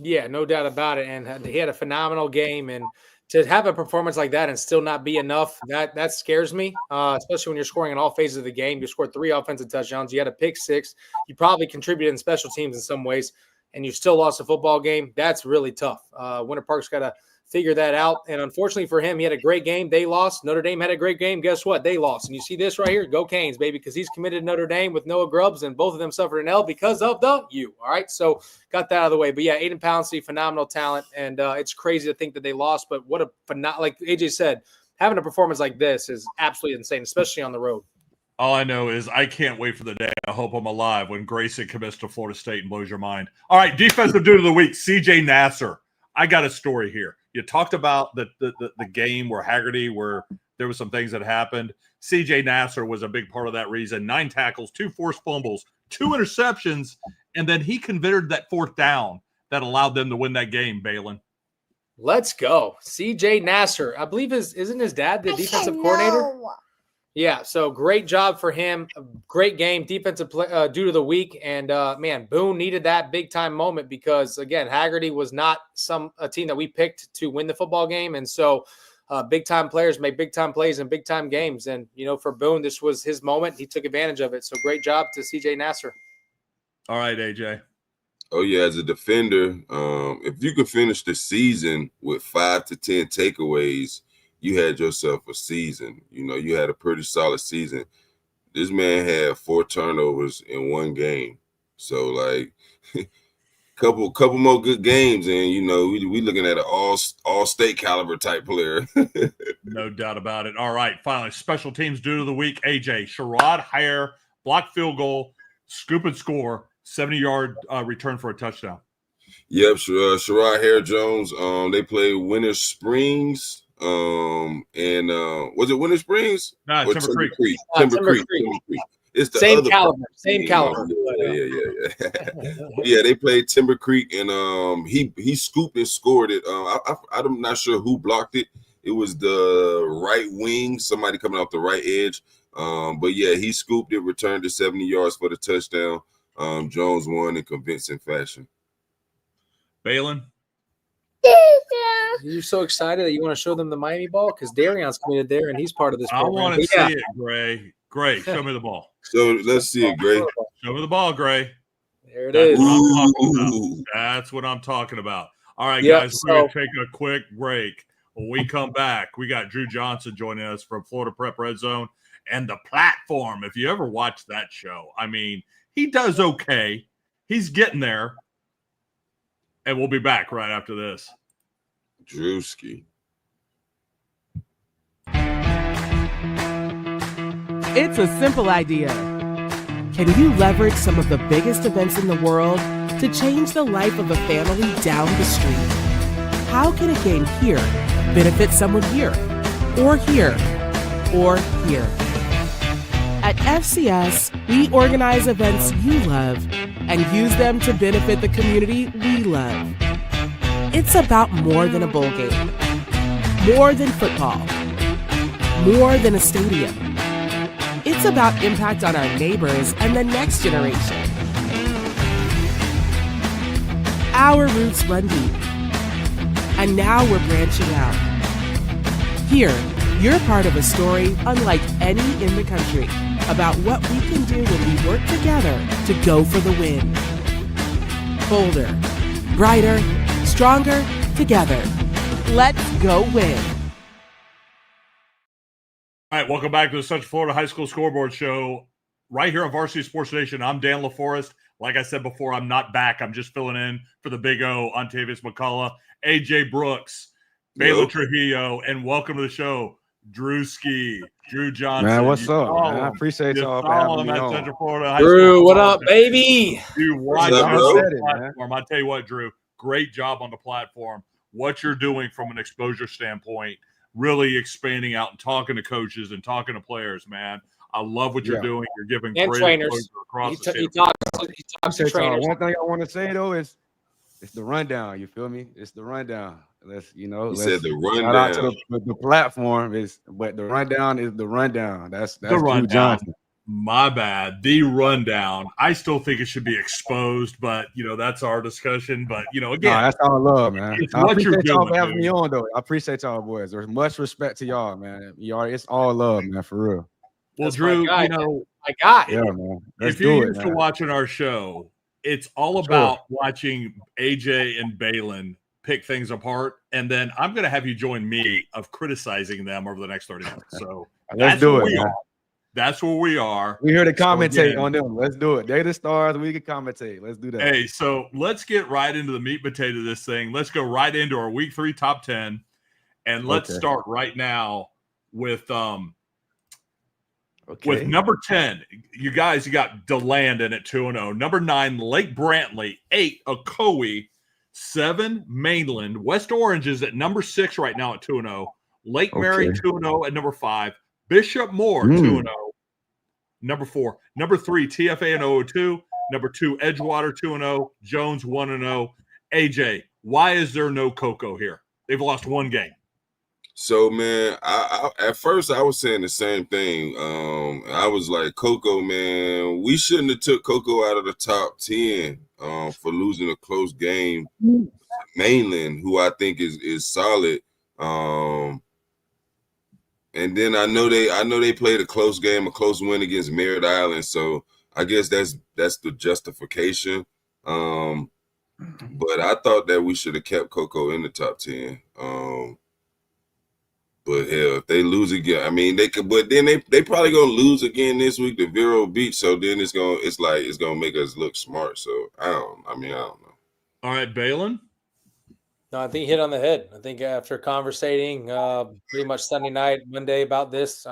Yeah, no doubt about it. And he had a phenomenal game. And to have a performance like that and still not be enough, that scares me, especially when you're scoring in all phases of the game. You scored 3 offensive touchdowns. You had a pick 6. You probably contributed in special teams in some ways, and you still lost a football game. That's really tough. Winter Park's got to figure that out. And unfortunately for him, he had a great game. They lost. Notre Dame had a great game. Guess what? They lost. And you see this right here. Go Canes, baby, because he's committed to Notre Dame with Noah Grubbs, and both of them suffered an L because of the U. All right, so got that out of the way. But, yeah, Aiden Pouncey, phenomenal talent, and it's crazy to think that they lost. But what like AJ said, having a performance like this is absolutely insane, especially on the road. All I know is I can't wait for the day. I hope I'm alive when Grayson commits to Florida State and blows your mind. All right, defensive dude of the week, CJ Nasser. I got a story here. You talked about the game where Haggerty, where there was some things that happened. CJ Nasser was a big part of that reason. 9 tackles, 2 forced fumbles, 2 interceptions, and then he converted that 4th down that allowed them to win that game, Baylin. Let's go. CJ Nasser. I believe isn't his dad the defensive coordinator? Yeah, so great job for him. Great game, defensive play, due to the week. And, man, Boone needed that big-time moment because, again, Haggerty was not a team that we picked to win the football game. And so big-time players make big-time plays in big-time games. And, for Boone, this was his moment. He took advantage of it. So great job to CJ Nasser. All right, AJ. Oh, yeah, as a defender, if you could finish the season with 5 to 10 takeaways, you had yourself a season. You had a pretty solid season. This man had 4 turnovers in 1 game. So, like, couple more good games, and, we looking at an all-state caliber type player. No doubt about it. All right, finally, special teams due to the week. AJ, Sherrod Hare, block field goal, scoop and score, 70-yard return for a touchdown. Yep, Sherrod Hare Jones. They played Winter Springs. And was it Winter Springs? No, Timber Creek. Timber Creek. It's the same other caliber. Same caliber. Yeah. Yeah, they played Timber Creek, and he scooped and scored it. I'm not sure who blocked it. It was the right wing, somebody coming off the right edge. But yeah, he scooped it, returned it 70 yards for the touchdown. Jones won in convincing fashion. Baylin? You're so excited that you want to show them the Miami ball because Darion's committed there and he's part of this program. I want to see it, Gray. Gray, show me the ball. So let's see it, Gray. Show me the ball, Gray. There it is. That's what I'm talking about. All right, guys, we're going to take a quick break. When we come back, we got Drew Johnson joining us from Florida Prep Red Zone and The Platform. If you ever watched that show, I mean, he does okay. He's getting there. And we'll be back right after this. Drewski. It's a simple idea. Can you leverage some of the biggest events in the world to change the life of a family down the street? How can a game here benefit someone here, or here, or here? At FCS, we organize events you love and use them to benefit the community we love. It's about more than a bowl game, more than football, more than a stadium. It's about impact on our neighbors and the next generation. Our roots run deep, and now we're branching out. Here, you're part of a story unlike any in the country about what we can do when we work together to go for the win. Bolder, brighter, stronger, together. Let's go win. All right, welcome back to the Central Florida High School Scoreboard Show right here on Varsity Sports Nation. I'm Dan LaForest. Like I said before, I'm not back. I'm just filling in for the Big O, Ontavius McCullough, AJ Brooks, Baylin Truilio, and welcome to the show, Drew Johnson. Man, what's up, man? I appreciate y'all for having me on. Central Florida Drew, what up, baby? You watch What's up, on bro? the platform. I tell you what, Drew, great job on the platform. What you're doing from an exposure standpoint, really expanding out and talking to coaches and talking to players, man. I love what you're doing. You're giving and great trainers. exposure across the He state. talks to trainers. One thing I want to say though is it's the rundown. You feel me? It's the rundown. Let's said the shout out to rundown. the platform but the rundown is the rundown. That's The Drew rundown. Johnson. My bad. The rundown. I still think it should be exposed, but that's our discussion. But again, That's all love, man. it's I what you're appreciate y'all doing, for having dude. me on though. I appreciate y'all boys. There's much respect to y'all, man. It's all love, man, for real. Well, That's Drew, my guy, my guy. Yeah, man. Let's if you're do used it, to man. watching our show, it's all about watching AJ and Baylin pick things apart, and then I'm going to have you join me of criticizing them over the next 30 minutes. So Let's do it, man. That's where we are. We here to commentate again, on them. Let's do it. They're the stars. We can commentate. Let's do that. Hey, so let's get right into the meat and potato of this thing. Let's go right into our week 3 top 10, and let's start right now with with number 10. You guys, you got DeLandon at 2-0. Number 9, Lake Brantley. 8, Ocoee. 7, Mainland. West Orange is at number 6 right now at 2-0. Lake Mary 2-0 at number 5. Bishop Moore 2-0. Number 4. Number 3, TFA and 0-2. Number 2, Edgewater 2-0. Jones 1-0. AJ, why is there no Cocoa here? They've lost 1 game. So, man, I at first I was saying the same thing. I was like, Cocoa, man, we shouldn't have took Cocoa out of the top 10 for losing a close game. Mainland, who I think is solid. And then I know they played a close game, a close win against Merritt Island. So I guess that's the justification. But I thought that we should have kept Cocoa in the top 10. But hell, if they lose again, I mean they could. But then they probably gonna lose again this week to Vero Beach. So then it's gonna make us look smart. So I don't know. All right, Baylin. No, I think you hit on the head. I think after conversating pretty much Sunday night, Monday about this,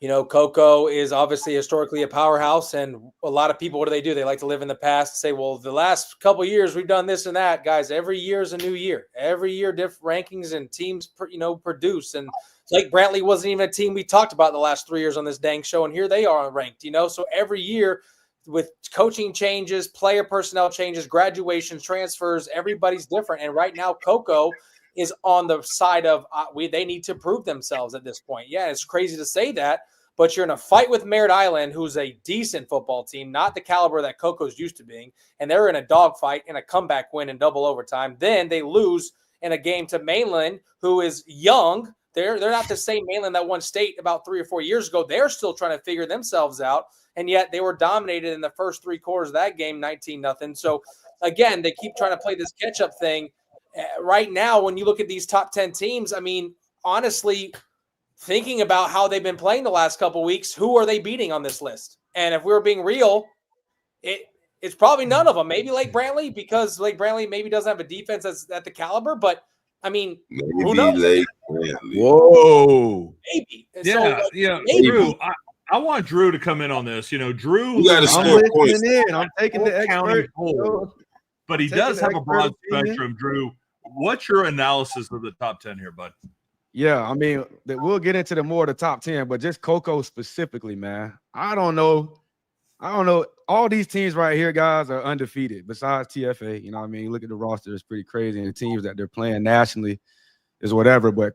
Cocoa is obviously historically a powerhouse, and a lot of people, what do? They like to live in the past and say, well, the last couple of years we've done this and that. Guys, every year is a new year. Every year different rankings and teams, produce. And Lake Brantley wasn't even a team we talked about the last 3 years on this dang show, and here they are ranked, So every year with coaching changes, player personnel changes, graduations, transfers, everybody's different. And right now, Cocoa is on the side of they need to prove themselves at this point. Yeah, it's crazy to say that, but you're in a fight with Merritt Island, who's a decent football team, not the caliber that Cocoa's used to being, and they're in a dogfight in a comeback win in double overtime. Then they lose in a game to Mainland, who is young. They're not the same Mainland that won state about 3 or 4 years ago. They're still trying to figure themselves out, and yet they were dominated in the first 3 quarters of that game, 19-0. So, again, they keep trying to play this catch-up thing. Right now, when you look at these top 10 teams, I mean, honestly, thinking about how they've been playing the last couple of weeks, who are they beating on this list? And if we're being real, it's probably none of them. Maybe Lake Brantley, because Lake Brantley maybe doesn't have a defense that's at the caliber. But, I mean, who knows? Lake Brantley. Whoa. Maybe. Yeah, so, maybe. Drew, I want Drew to come in on this. Drew. You got to score points. I'm taking the expert. But he does have a broad spectrum, Drew. What's your analysis of the top 10 here, bud? Yeah, I mean, we'll get into the more of the top 10, but just Cocoa specifically, man. I don't know. All these teams right here, guys, are undefeated besides TFA. You know what I mean? Look at the roster. It's pretty crazy. And the teams that they're playing nationally is whatever. But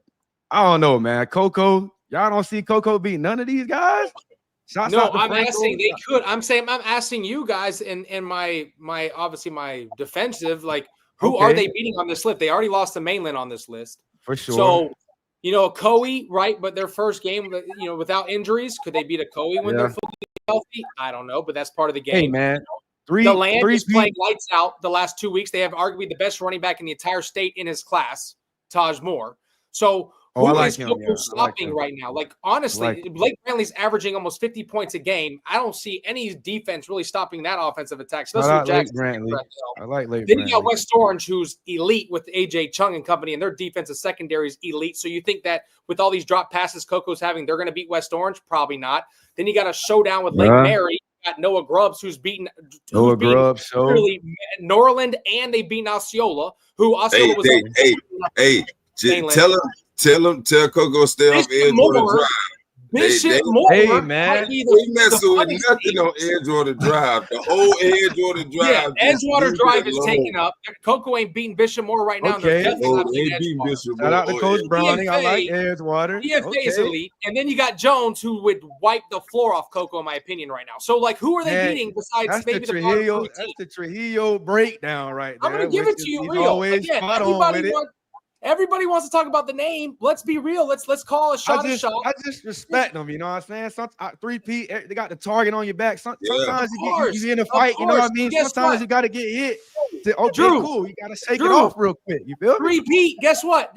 I don't know, man. Cocoa, y'all don't see Cocoa beat none of these guys? No, I'm asking. They could. I'm asking you guys in my obviously my defensive, like, who are they beating on this list? They already lost to Mainland on this list. For sure. So, Coe, right? But their first game, without injuries, could they beat a Coe when they're fully healthy? I don't know, but that's part of the game. Hey, man. The Land is playing lights out the last 2 weeks. They have arguably the best running back in the entire state in his class, Taj Moore. So, who is stopping right now? Like, honestly, Lake Brantley's averaging almost 50 points a game. I don't see any defense really stopping that offensive attack. I like Lake Brantley. Then you got West Orange, who's elite with AJ Chung and company, and their defensive secondary is elite. So you think that with all these drop passes Coco's having, they're going to beat West Orange? Probably not. Then you got a showdown with Lake Mary. You got Noah Grubbs, who's beaten Norland, and they beat Osceola, who Osceola Tell Coco stay off Edgewater Drive. Bishop Moore. Hey, man. We messing with nothing on Edgewater Drive. The whole Edgewater Drive. Yeah, Edgewater Drive is taken up. Coco ain't beating Bishop Moore right now. Okay. Ain't beating Bishop Moore. Shout out to Coach Browning. I like Edgewater. DFA is elite. And then you got Jones, who would wipe the floor off Coco, in my opinion, right now. So, like, who are they beating besides maybe the Trujillo? That's the Trujillo breakdown right there. I'm going to give it to you real. Again, everybody wants to talk about the name. Let's be real. Let's call a shot a shot. I just respect them. You know what I'm saying? Three-peat, they got the target on your back. Sometimes you in a fight. You know what I mean? Sometimes you got to get hit. Drew, cool. You got to shake it off real quick. You feel me? Three-peat. Guess what?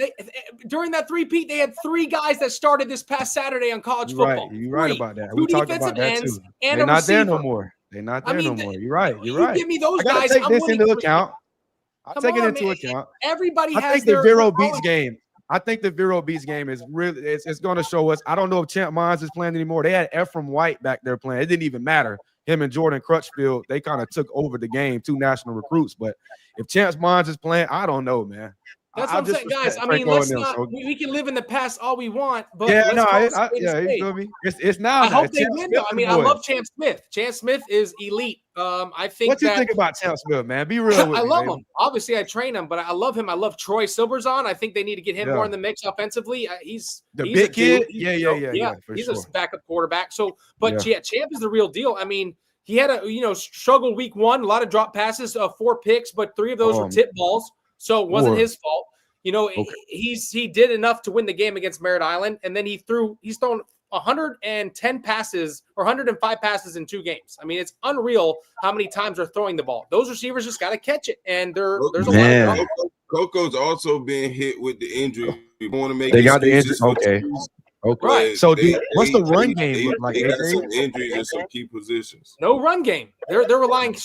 During that three-peat, they had 3 guys that started this past Saturday on college football. You're right about that. 2 defensive ends and They're a not receiver. there no more. They're not there no more. You're right. You're right. Give me those I guys. take this into account. I'll take it into account. Everybody has I think the Vero Beach game. I think the Vero Beach game is really it's going to show us. I don't know if Champ Mines is playing anymore. They had Ephraim White back there playing. It didn't even matter. him and Jordan Crutchfield, they kind of took over the game, 2 national recruits. But if Chance Barnes is playing, I don't know, man. That's what I'm saying, guys. I mean, let's not. We can live in the past all we want, but yeah, let's no, you feel me? It's now. I hope they win, though. I mean, I love Chance Smith. Chance Smith is elite. I think. What you think about Chance Smith, man? Be real. I love him. Obviously, I train him, but I love him. I love Troy Silverzon. I think they need to get him more in the mix offensively. He's the big kid. Yeah. He's a backup quarterback. So, but Champ is the real deal. I mean, he had a struggle week 1, a lot of drop passes, 4 picks, but 3 of those were tip balls. So it wasn't his fault. He did enough to win the game against Merritt Island, and then he's thrown 110 passes or 105 passes in 2 games. I mean, it's unreal how many times they're throwing the ball. Those receivers just got to catch it, and there's a lot of Coco's also been hit with the injury. We want to make they got the injury. Okay. Right. So what's the run game look like? They got some injuries in some key positions. No run game. They're relying.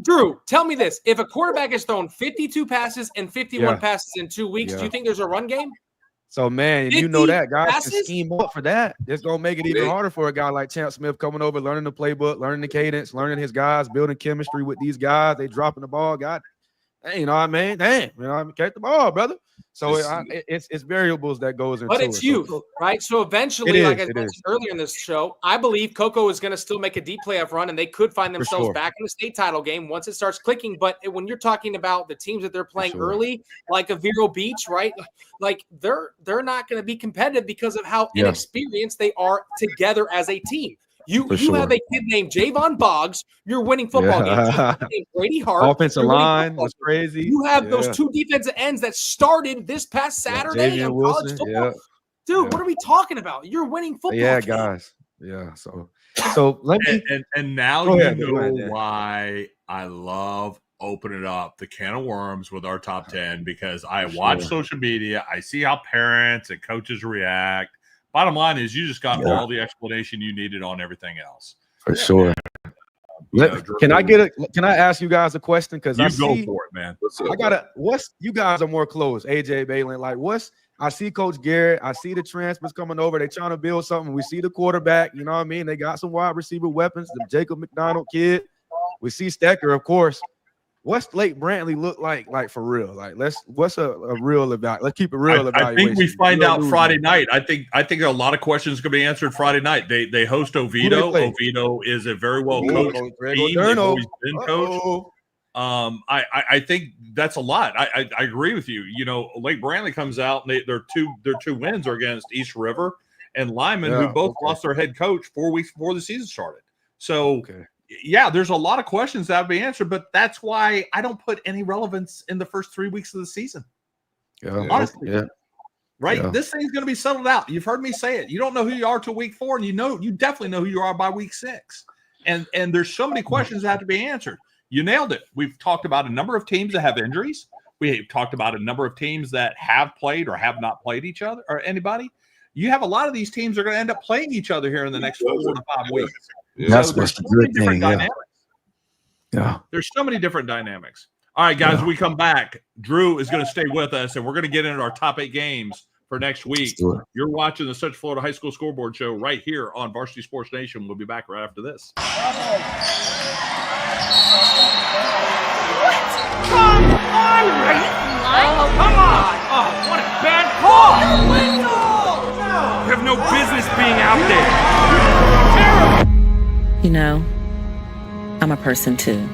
Drew, tell me this: if a quarterback has thrown 52 passes and 51 passes in 2 weeks, do you think there's a run game? So, man, you know that guys can scheme up for that. It's gonna make it even harder for a guy like Champ Smith coming over, learning the playbook, learning the cadence, learning his guys, building chemistry with these guys. They dropping the ball. God, you know what I mean? Damn, you know what I mean? Catch the ball, brother. So it's variables that goes into it. But it's youth, right? So eventually, like I mentioned earlier in this show, I believe Coco is going to still make a deep playoff run, and they could find themselves back in the state title game once it starts clicking. But when you're talking about the teams that they're playing early, like a Vero Beach, right? Like they're not going to be competitive because of how inexperienced they are together as a team. You have a kid named Javon Boggs. You're winning football games. Brady Hart. Offensive line was crazy. You have those 2 defensive ends that started this past Saturday in college football. Dude, what are we talking about? You're winning football. Yeah, guys. Yeah. So let me and now you know why I love opening up the can of worms with our top 10, because I watch social media. I see how parents and coaches react. Bottom line is you just got all the explanation you needed on everything else. For sure. Can I ask you guys a question? Because I go for it, man. You guys are more close, AJ, Baylin. Like I see Coach Garrett, I see the transfers coming over. They're trying to build something. We see the quarterback, you know what I mean? They got some wide receiver weapons, the Jacob McDonald kid. We see Stecker, of course. What's Lake Brantley look like for real? Like, what's a real evaluation? Let's keep it real evaluation. I think we find out Friday night. I think a lot of questions going to be answered Friday night. They host Oviedo. Oviedo is a very well coached team. They've always been coached. I think that's a lot. I agree with you. You know, Lake Brantley comes out and their two wins are against East River and Lyman, who both lost their head coach 4 weeks before the season started. So. Yeah, there's a lot of questions that have to be answered, but that's why I don't put any relevance in the first 3 weeks of the season. Honestly. Right? Yeah. This thing's going to be settled out. You've heard me say it. You don't know who you are till week 4, and you definitely know who you are by week 6. And there's so many questions that have to be answered. You nailed it. We've talked about a number of teams that have injuries. We've talked about a number of teams that have played or have not played each other or anybody. You have a lot of these teams are going to end up playing each other here in the next 4 to 5 weeks. That's what's the good thing. Yeah. There's so many different dynamics. All right, guys, when we come back, Drew is going to stay with us, and we're going to get into our top 8 games for next week. You're watching the Central Florida High School Scoreboard Show right here on Varsity Sports Nation. We'll be back right after this. Come on, Oh, come on! Oh, what a bad call! No! You have no business being out there. You know, I'm a person too.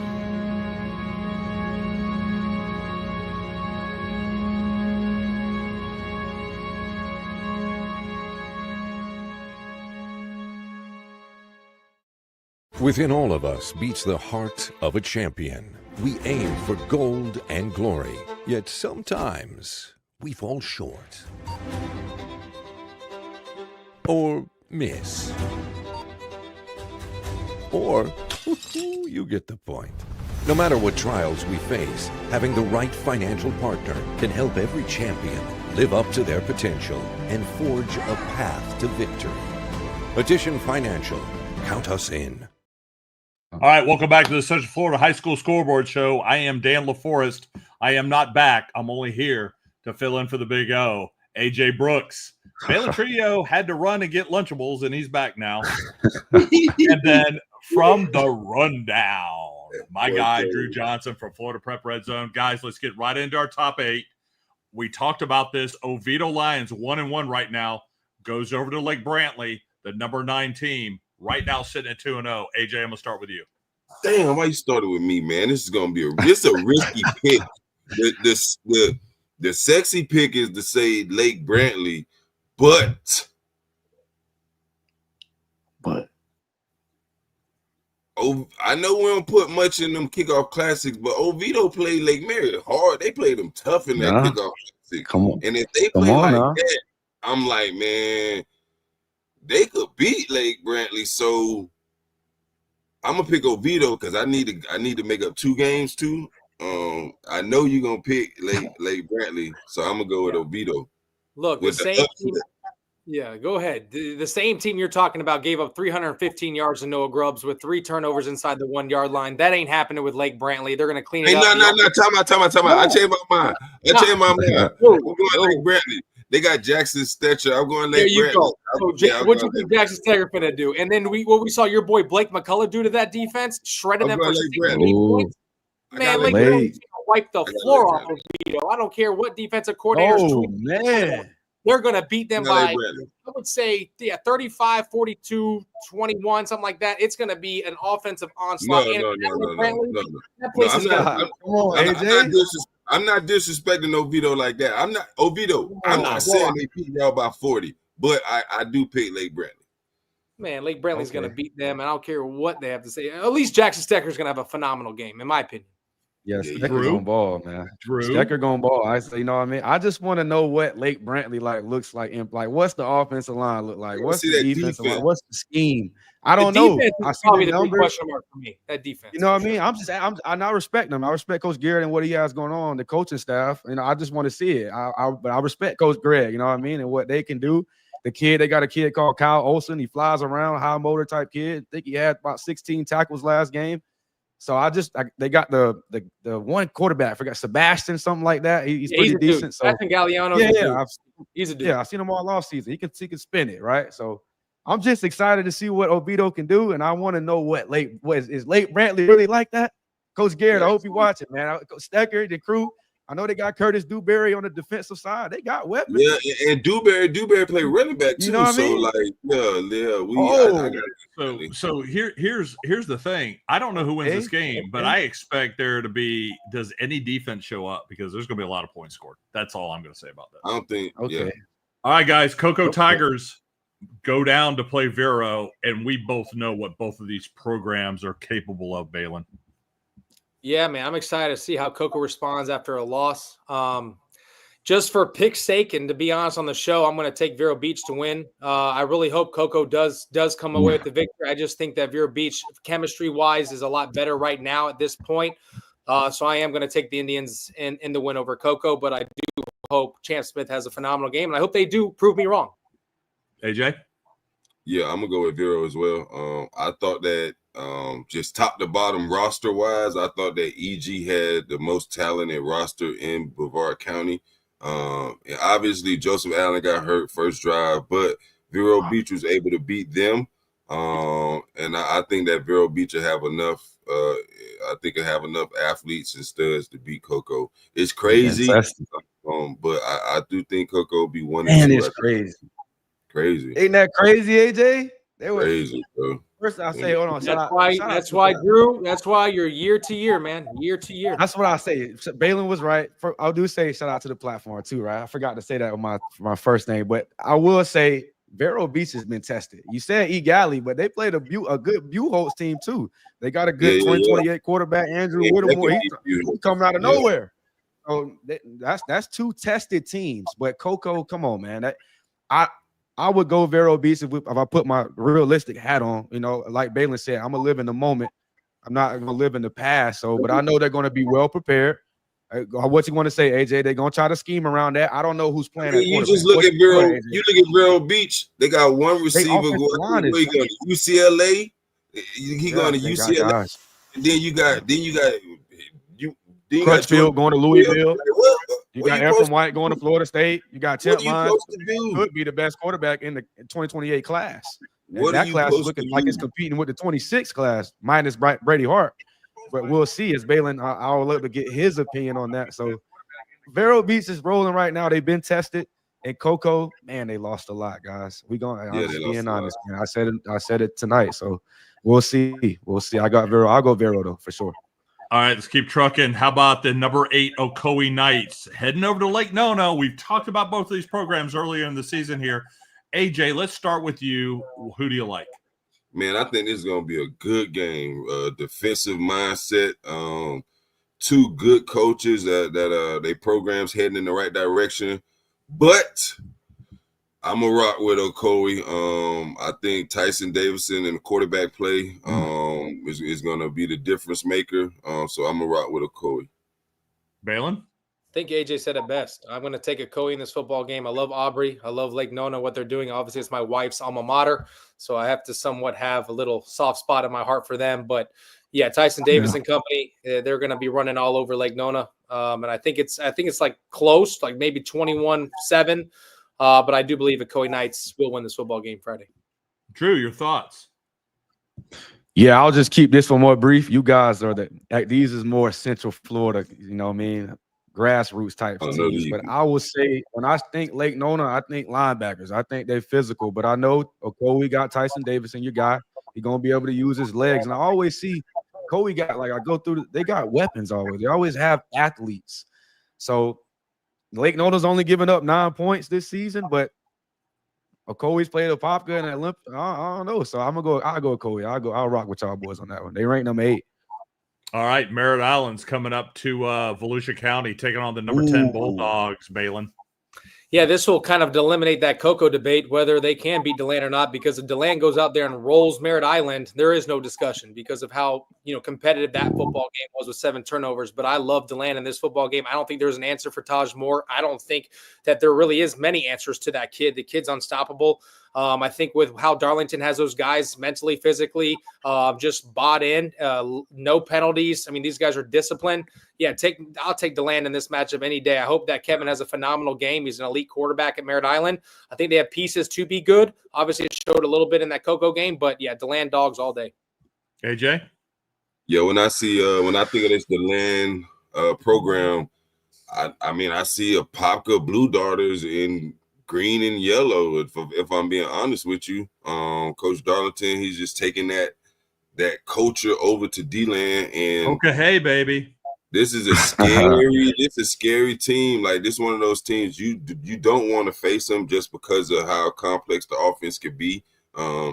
Within all of us beats the heart of a champion. We aim for gold and glory, yet sometimes we fall short. Or miss. Or you get the point. No matter what trials we face, having the right financial partner can help every champion live up to their potential and forge a path to victory. Addition Financial. Count us in. All right, welcome back to the Central Florida High School Scoreboard Show. I am Dan LaForest. I am not back. I'm only here to fill in for the Big O, AJ Brooks. Baylin Truilio had to run and get Lunchables, and he's back now. And then from the rundown. My guy, Drew Johnson from Florida Prep Red Zone. Guys, let's get right into our top 8. We talked about this. Oviedo Lions 1-1 right now. Goes over to Lake Brantley, the number 9 team. Right now sitting at 2-0. AJ, I'm going to start with you. Damn, why you started with me, man? This is going to be a risky pick. The sexy pick is to say Lake Brantley, but I know we don't put much in them kickoff classics, but Oviedo played Lake Mary hard. They played them tough in that kickoff classic. Come on. And if they play like that, I'm like, man, they could beat Lake Brantley. So I'm gonna pick Oviedo because I need to make up 2 games too. I know you're gonna pick Lake Brantley, so I'm gonna go with Oviedo. Look, the same team. Yeah, go ahead. The same team you're talking about gave up 315 yards to Noah Grubbs with 3 turnovers inside the 1-yard line. That ain't happening with Lake Brantley. They're going to clean it up. No. Time out. I changed my mind. I'm going Lake Brantley. They got Jackson Stetcher. I'm going Lake Brantley. There you go. So, what do you think Jackson Stetcher going to do? And then what we saw your boy Blake McCullough do to that defense, shredded them for 16 points. Man, Lake Brantley's going to wipe the floor off of Oviedo. I don't care what defensive coordinators. Oh, man. They're going to beat them by, I would say, 35, 42, 21, something like that. It's going to be an offensive onslaught. No. That place is going to I'm not disrespecting Oviedo like that. I'm not saying they beat y'all by 40, but I do pick Lake Brantley. Man, Lake Brantley's going to beat them, and I don't care what they have to say. At least Jackson Stecker's going to have a phenomenal game, in my opinion. Yes, Stecker gonna ball, man. Stecker gonna ball. I say, you know what I mean? I just want to know what Lake Brantley looks like. Like, what's the offensive line look like? What's the defensive line? What's the scheme? I don't know. I see the numbers. Question mark for me. That defense. You know what I mean? I respect him. I respect Coach Garrett and what he has going on, the coaching staff. You know, I just want to see it. But I respect Coach Greg. You know what I mean, and what they can do. They got a kid called Kyle Olson. He flies around, high motor type kid. I think he had about 16 tackles last game. So they got the one quarterback, I forgot Sebastian, something like that. He's pretty decent. So Galliano. He's a dude. Yeah, I've seen him all off season. He can spin it, right? So I'm just excited to see what Oviedo can do, and I want to know what is Lake Brantley really like that? Coach Garrett, I hope you watch it, man. Coach Stecker, the crew. I know they got Curtis Dewberry on the defensive side. They got weapons. Yeah, and Dewberry play running back too. You know what I mean? So here's the thing. I don't know who wins this game, but I expect there to be. Does any defense show up? Because there's going to be a lot of points scored. That's all I'm going to say about that. I don't think. Okay. Yeah. All right, guys. Cocoa Tigers go down to play Vero, and we both know what both of these programs are capable of. Baylin. Yeah, man, I'm excited to see how Coco responds after a loss. Just for pick's sake, and to be honest on the show, I'm going to take Vero Beach to win. I really hope Coco does come away with the victory. I just think that Vero Beach, chemistry-wise, is a lot better right now at this point. So I am going to take the Indians in the win over Coco, but I do hope Champ Smith has a phenomenal game, and I hope they do prove me wrong. AJ? Yeah, I'm going to go with Vero as well. I thought that just top to bottom roster wise, I thought that EG had the most talented roster in Brevard County. And obviously Joseph Allen got hurt first drive, but Vero Beach was able to beat them. And I think that Vero Beach will have enough. I think it'll have enough athletes and studs to beat Coco. It's crazy, but I do think Coco will be one. Man, it's crazy. Ain't that crazy, AJ? They were crazy, bro. First, I say, hold on. That's why, Drew. That's why you're year to year, man. Year to year. That's what I say. Baylin was right. I do say shout out to the platform too, right? I forgot to say that with my first name, but I will say Vero Beach has been tested. You said Egali, but they played a good Buchholz team too. They got a good 2028 quarterback, Andrew Whittemore. He's coming out of nowhere. So that's 2 tested teams. But Coco, come on, man. I would go Vero Beach if I put my realistic hat on. You know, like Baylin said, I'm gonna live in the moment. I'm not gonna live in the past. But I know they're gonna be well prepared. What you want to say, AJ? They're gonna try to scheme around that. I don't know who's playing. You just look at Vero. You look at Vero Beach. They got one receiver going to UCLA. He going to UCLA. And then you got Crutchfield going to Louisville. You got Ephraim White going to Florida State. You got Chet Lyons, could be the best quarterback in the 2028 class. What that are you class is supposed looking to like do? it's competing with the 26 class minus Brady Hart. But we'll see. As Baylin, I'll look to get his opinion on that. So Vero Beats is rolling right now. They've been tested. And Coco, man, they lost a lot, guys. I'm just being honest, man. I said it tonight. So we'll see. We'll see. I got Vero. I'll go Vero though, for sure. All right, let's keep trucking. How about the number 8 Ocoee Knights heading over to Lake Nona? We've talked about both of these programs earlier in the season here. AJ, let's start with you. Who do you like? Man, I think this is going to be a good game. Defensive mindset. Two good coaches that they programs heading in the right direction. But I'm going to rock with Ocoee. I think Tyson Davidson and the quarterback play is going to be the difference maker. So I'm going to rock with Ocoee. Baylin? I think AJ said it best. I'm going to take Ocoee in this football game. I love Aubrey. I love Lake Nona, what they're doing. Obviously, it's my wife's alma mater, so I have to somewhat have a little soft spot in my heart for them. But, yeah, Tyson Davis and company, they're going to be running all over Lake Nona. And I think it's like close, like maybe 21-7. But I do believe Ocoee Knights will win this football game Friday. Drew, your thoughts? Yeah, I'll just keep this one more brief. You guys are these is more Central Florida, you know what I mean? Grassroots type teams. But I will say, when I think Lake Nona, I think linebackers. I think they're physical. But I know Ocoee got Tyson Davidson, your guy. He's going to be able to use his legs. And I always see Ocoee got, like I go through, they got weapons always. They always have athletes. So Lake Nona's only given up 9 points this season, but Ocoee's played a Popka and Olymp. I don't know. So I'll go Ocoee. I'll rock with y'all boys on that one. They rank number 8. All right, Merritt Island's coming up to Volusia County, taking on the number 10 Bulldogs, Baylin. Yeah, this will kind of eliminate that Coco debate, whether they can beat DeLand or not, because if DeLand goes out there and rolls Merritt Island, there is no discussion because of how competitive that football game was with 7 turnovers. But I love DeLand in this football game. I don't think there's an answer for Taj Moore. I don't think that there really is many answers to that kid. The kid's unstoppable. I think with how Darlington has those guys mentally, physically, just bought in, no penalties. I mean, these guys are disciplined. Yeah, I'll take DeLand in this matchup any day. I hope that Kevin has a phenomenal game. He's an elite quarterback at Merritt Island. I think they have pieces to be good. Obviously, it showed a little bit in that Coco game, but yeah, DeLand dogs all day. AJ? Yeah, when I think of this DeLand program, I see a Popka Blue Darters in green and yellow, if I'm being honest with you. Coach Darlington, he's just taking that culture over to DeLand. And okay, hey, baby. This is a scary team. Like, this is one of those teams you don't want to face them just because of how complex the offense could be.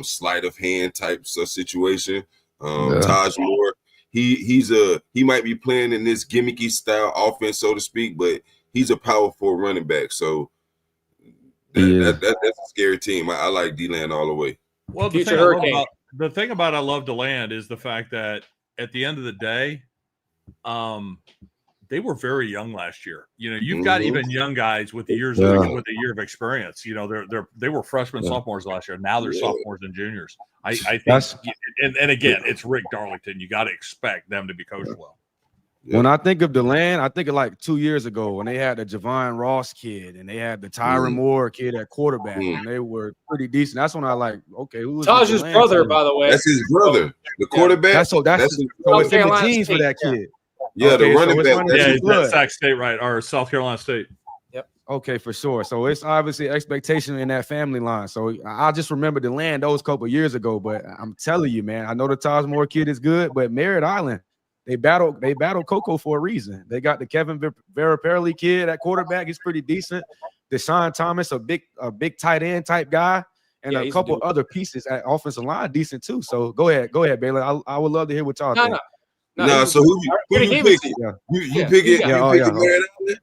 Sleight of hand type of situation. Taj Moore, he might be playing in this gimmicky style offense, so to speak, but he's a powerful running back. So that's a scary team. I like DeLand all the way. Well, the thing about I love DeLand is the fact that at the end of the day, they were very young last year. You've got even young guys with years with a year of experience. They were freshmen, sophomores last year. Now they're sophomores and juniors. I think, and again, it's Rick Darlington. You got to expect them to be coached well. When I think of DeLand, I think of like 2 years ago when they had the Javon Ross kid and they had the Tyron Moore kid at quarterback, and they were pretty decent. That's when I like, okay, who was Taj's brother, by the way? That's his brother, the quarterback. So it's in the teens for that kid. Yeah, the running back. That's Sac State, right? Or South Carolina State. Yep. Okay, for sure. So it's obviously expectation in that family line. So I just remember DeLand those couple of years ago. But I'm telling you, man, I know the Taj Moore kid is good, but Merritt Island, they battle Coco for a reason. They got the Kevin Verapelli kid at quarterback. He's pretty decent. Deshaun Thomas, a big tight end type guy, and a couple other pieces at offensive line decent too. So go ahead, Baylin. I would love to hear what y'all think. No, so who you picking? You pick it. Merritt Island?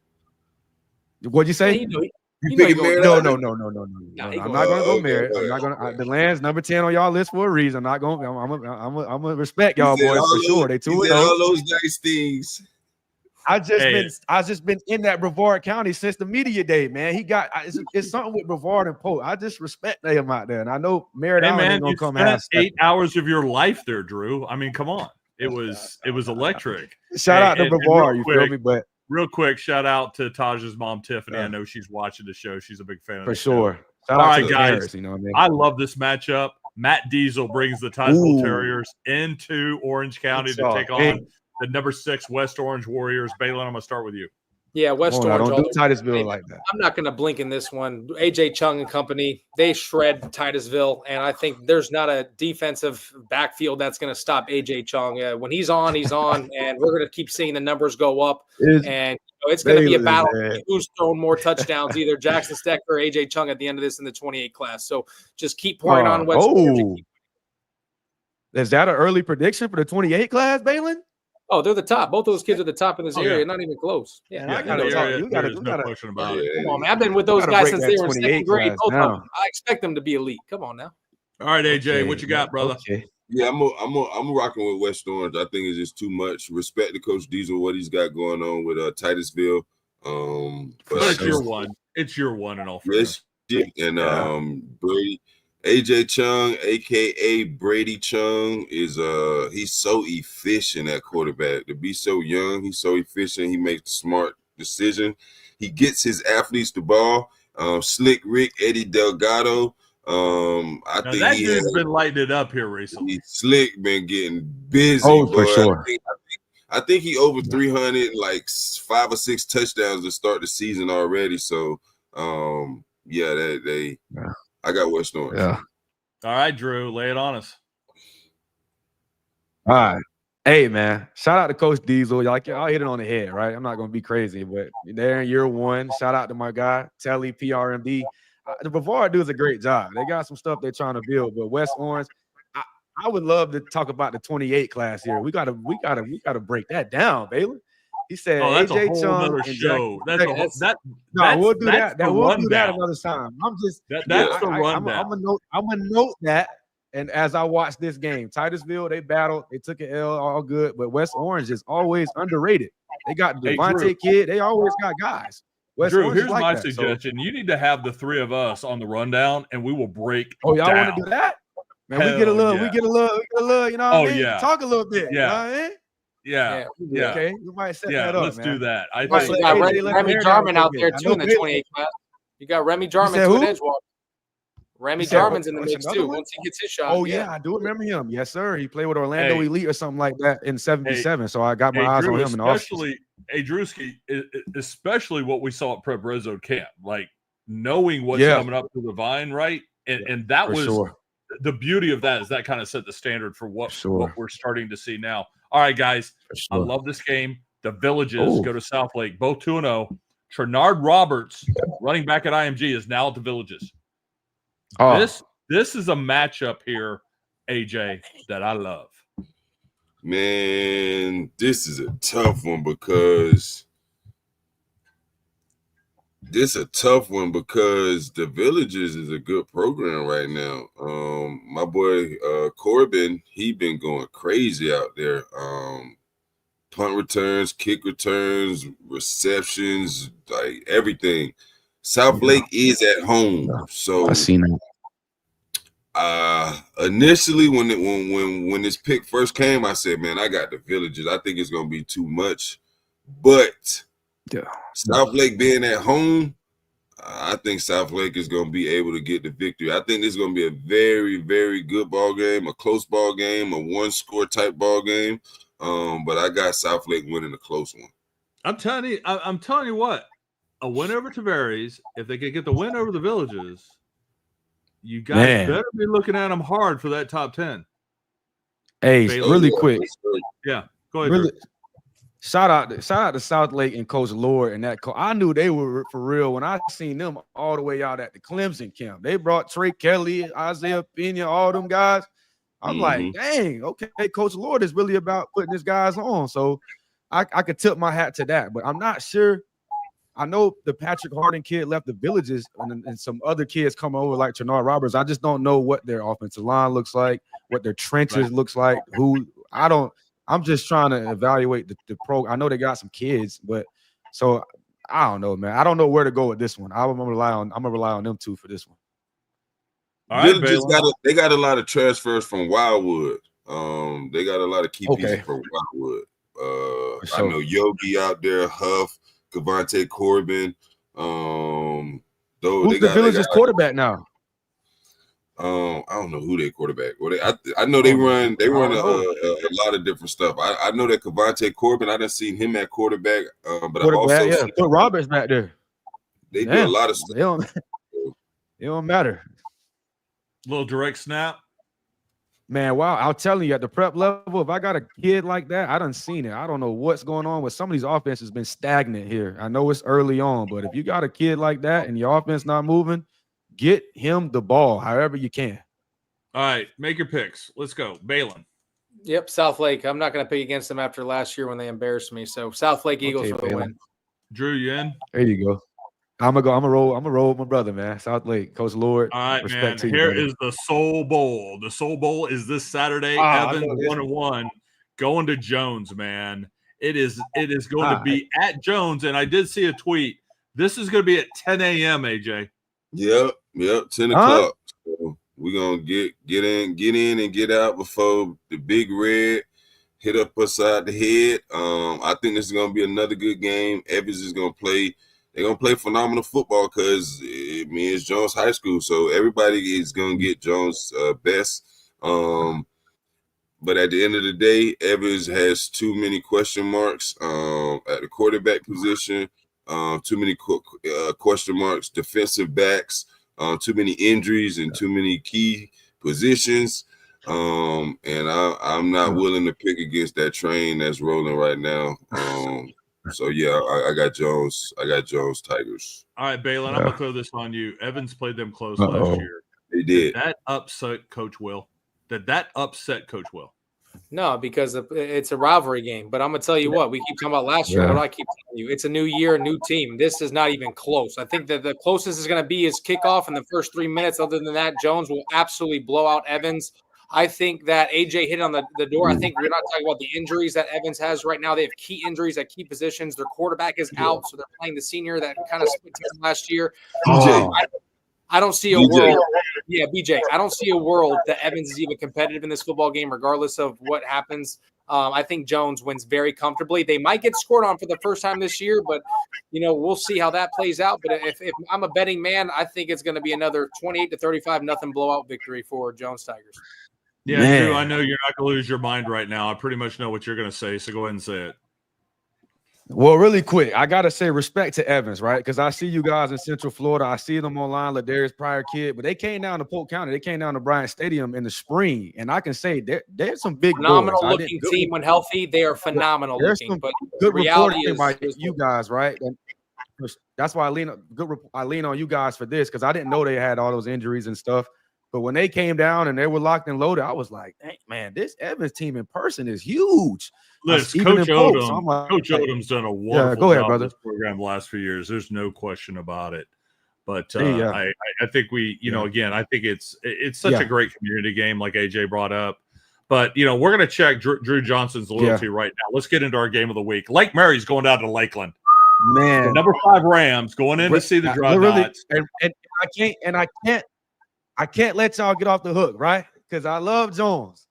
What'd you say? You picking Merritt No. Island? No. I'm not gonna go Merritt. I'm not gonna. DeLand's number 10 on y'all list for a reason. I'm not gonna. I'm gonna respect y'all boys for sure. They 2-0. All those nice things. I just been in that Brevard County since the media day, man. He got it's something with Brevard and Pope. I just respect them out there, and I know Merritt Island ain't gonna come out. 8 hours of your life there, Drew. I mean, come on. It was electric. Shout out to Brevard, you feel me? But real quick, shout out to Taj's mom, Tiffany. I know she's watching the show. She's a big fan of for sure. Shout out to guys. You know what I mean? I love this matchup. Matt Diesel brings the Titusville Terriers into Orange County to take on the number 6 West Orange Warriors. Baylin, I'm going to start with you. Yeah, West Orange. Don't do Titusville like that. I'm not going to blink in this one. AJ Chung and company, they shred Titusville, and I think there's not a defensive backfield that's going to stop AJ Chung. When he's on, and we're going to keep seeing the numbers go up. And it's going to be a battle. Who's throwing more touchdowns, either Jackson Stecker or AJ Chung at the end of this in the 28 class. So just keep pouring on West Orange. Is that an early prediction for the 28 class, Baylin? Oh, they're the top. Both of those kids are the top in this area. Not even close. Yeah, you got no question about it. Come on, man. I've been with those guys since they were in second grade. I expect them to be elite. Come on now. All right, AJ, what you got, brother? Okay. Yeah, I'm rocking with West Orange. I think it's just too much. Respect to Coach Diesel, what he's got going on with Titusville. But it's your one. It's your one and all. And Brady. AJ Chung, aka Brady Chung, is he's so efficient at quarterback. To be so young, he's so efficient. He makes the smart decision. He gets his athletes the ball. Slick Rick, Eddie Delgado. I think that dude's been lighting it up here recently. Slick been getting busy. For sure. I think he over 300, like 5 or 6 touchdowns to start the season already. So, I got West Orange. Yeah. All right, Drew, lay it on us. All right. Hey, man, shout out to Coach Diesel. Y'all hit it on the head, right? I'm not going to be crazy, but they're in year 1. Shout out to my guy, Telly, PRMD. The Brevard does a great job. They got some stuff they're trying to build, but West Orange, I would love to talk about the 28 class here. We gotta break that down, Baylin. He said, that's AJ a whole Chung other show. We'll do that. We'll do that another time. I'm just that's the rundown. I'm gonna note that. And as I watch this game, Titusville, they battled, they took an L, all good, but West Orange is always underrated. They got the Devontae kid, they always got guys. West Drew, Orange here's my suggestion. You need to have the 3 of us on the rundown, and we will break. Oh, y'all want to do that? Man, we get a little, you know what I mean? Talk a little bit. Yeah. You know what I mean? Yeah. Okay. We might set that up. Let's do that. I think you got Remy Jarman out there too in the 28 class. You got Remy Jarman to an edge walk. Remy Jarman's in the mix too. Once he gets his shot. Oh yeah, I do remember him. Yes, sir. He played with Orlando Elite or something like that in '77. So I got my eyes on him in the offseason. Drewski, especially what we saw at Prep Red Zone camp, like knowing what's coming up to the Vine, right? And that was the beauty of that, is that kind of set the standard for what we're starting to see now. All right, guys, I love this game. The Villages go to Southlake, both 2-0. Trenard Roberts, running back at IMG, is now at the Villages. This is a matchup here, AJ, that I love. Man, this is a tough one because the Villages is a good program right now. My boy Corbin, he been going crazy out there. Punt returns, kick returns, receptions, like everything. Southlake is at home, so I seen that. Initially, when this pick first came, I said, "Man, I got the Villages. I think it's gonna be too much." But Southlake being at home, I think Southlake is gonna be able to get the victory. I think this is gonna be a very, very good ball game, a close ball game, a 1-score type ball game. But I got Southlake winning a close one. I'm telling you what, a win over Tavares, if they could get the win over the Villages, you guys better be looking at them hard for that top 10. Hey, really quick. Yeah, go ahead. Really, shout out to Southlake and Coach Lord and that. I knew they were for real when I seen them all the way out at the Clemson camp. They brought Trey Kelly, Isaiah Pena, all them guys. I'm like, dang, okay, Coach Lord is really about putting his guys on. So I could tip my hat to that, but I'm not sure. I know the Patrick Harding kid left the Villages and some other kids come over like Trenard Roberts. I just don't know what their offensive line looks like, what their trenches looks like. I'm just trying to evaluate the pro. I know they got some kids, but so I don't know, man. I don't know where to go with this one. I'm gonna rely on them two for this one. All right, they got a lot of transfers from Wildwood. They got a lot of key pieces from Wildwood. I know Yogi out there, Huff, Cavante Corbin. Who's the Villages quarterback now? I don't know who their quarterback. I know they run a lot of different stuff. I know that Kavonte Corbin. I done seen him at quarterback, but I've also seen put Roberts back there. They do a lot of stuff. It don't matter. Little direct snap. Man, wow. I'm telling you, at the prep level, if I got a kid like that, I done seen it. I don't know what's going on with some of these offenses been stagnant here. I know it's early on, but if you got a kid like that and your offense not moving, get him the ball however you can. All right, make your picks. Let's go. Baylin. Yep, South Lake. I'm not going to pick against them after last year when they embarrassed me. So South Lake Eagles for the win. Drew, you in? There you go. I'm gonna roll with my brother, man. South Lake, Coach Lord. All right, respect man. Here is the Soul Bowl. The Soul Bowl is this Saturday. Evans 1-1 going to Jones, man. It is going to be at Jones, and I did see a tweet. This is going to be at 10 a.m. AJ. Yep, 10 o'clock. So we're gonna get in and get out before the Big Red hit up us side the head. I think this is gonna be another good game. Evans is gonna play. They're going to play phenomenal football because it's Jones High School. So everybody is going to get Jones' best. But at the end of the day, Evans has too many question marks at the quarterback position, too many question marks, defensive backs, too many injuries and too many key positions. And I'm not willing to pick against that train that's rolling right now. So yeah, I got Jones. I got Jones Tigers. All right, Baylin, I'm gonna throw this on you. Evans played them close last year. They did. Did that upset Coach Will? No, because it's a rivalry game. But I'm gonna tell you what, we keep talking about last year. What do I keep telling you? It's a new year, a new team. This is not even close. I think that the closest is gonna be is kickoff in the first 3 minutes. Other than that, Jones will absolutely blow out Evans. I think that AJ hit on the door. I think we're not talking about the injuries that Evans has right now. They have key injuries at key positions. Their quarterback is out, so they're playing the senior that kind of split team last year. I don't see a world. Yeah, BJ. I don't see a world that Evans is even competitive in this football game, regardless of what happens. I think Jones wins very comfortably. They might get scored on for the first time this year, but we'll see how that plays out. But if I'm a betting man, I think it's going to be another 28-35 nothing blowout victory for Jones Tigers. Yeah, Drew, I know you're not going to lose your mind right now. I pretty much know what you're going to say, so go ahead and say it. Well, really quick, I got to say respect to Evans, right? Because I see you guys in Central Florida. I see them online, Ladarius Pryor kid, but they came down to Polk County. They came down to Bryant Stadium in the spring, and I can say there's some big phenomenal-looking team when healthy. They are phenomenal looking. Some but good reporting by you guys, right? And that's why I lean on you guys for this because I didn't know they had all those injuries and stuff. But when they came down and they were locked and loaded, I was like, hey, man, this Evans team in person is huge. Listen, Coach Odom's done a wonderful job with this program the last few years. There's no question about it. But I think we, again, I think it's such a great community game like AJ brought up. But, we're going to check Drew Johnson's loyalty right now. Let's get into our game of the week. Lake Mary's going down to Lakeland. Man. The number 5 Rams going in to see the Dreadnoughts. And I can't let y'all get off the hook, right? Because I love Jones.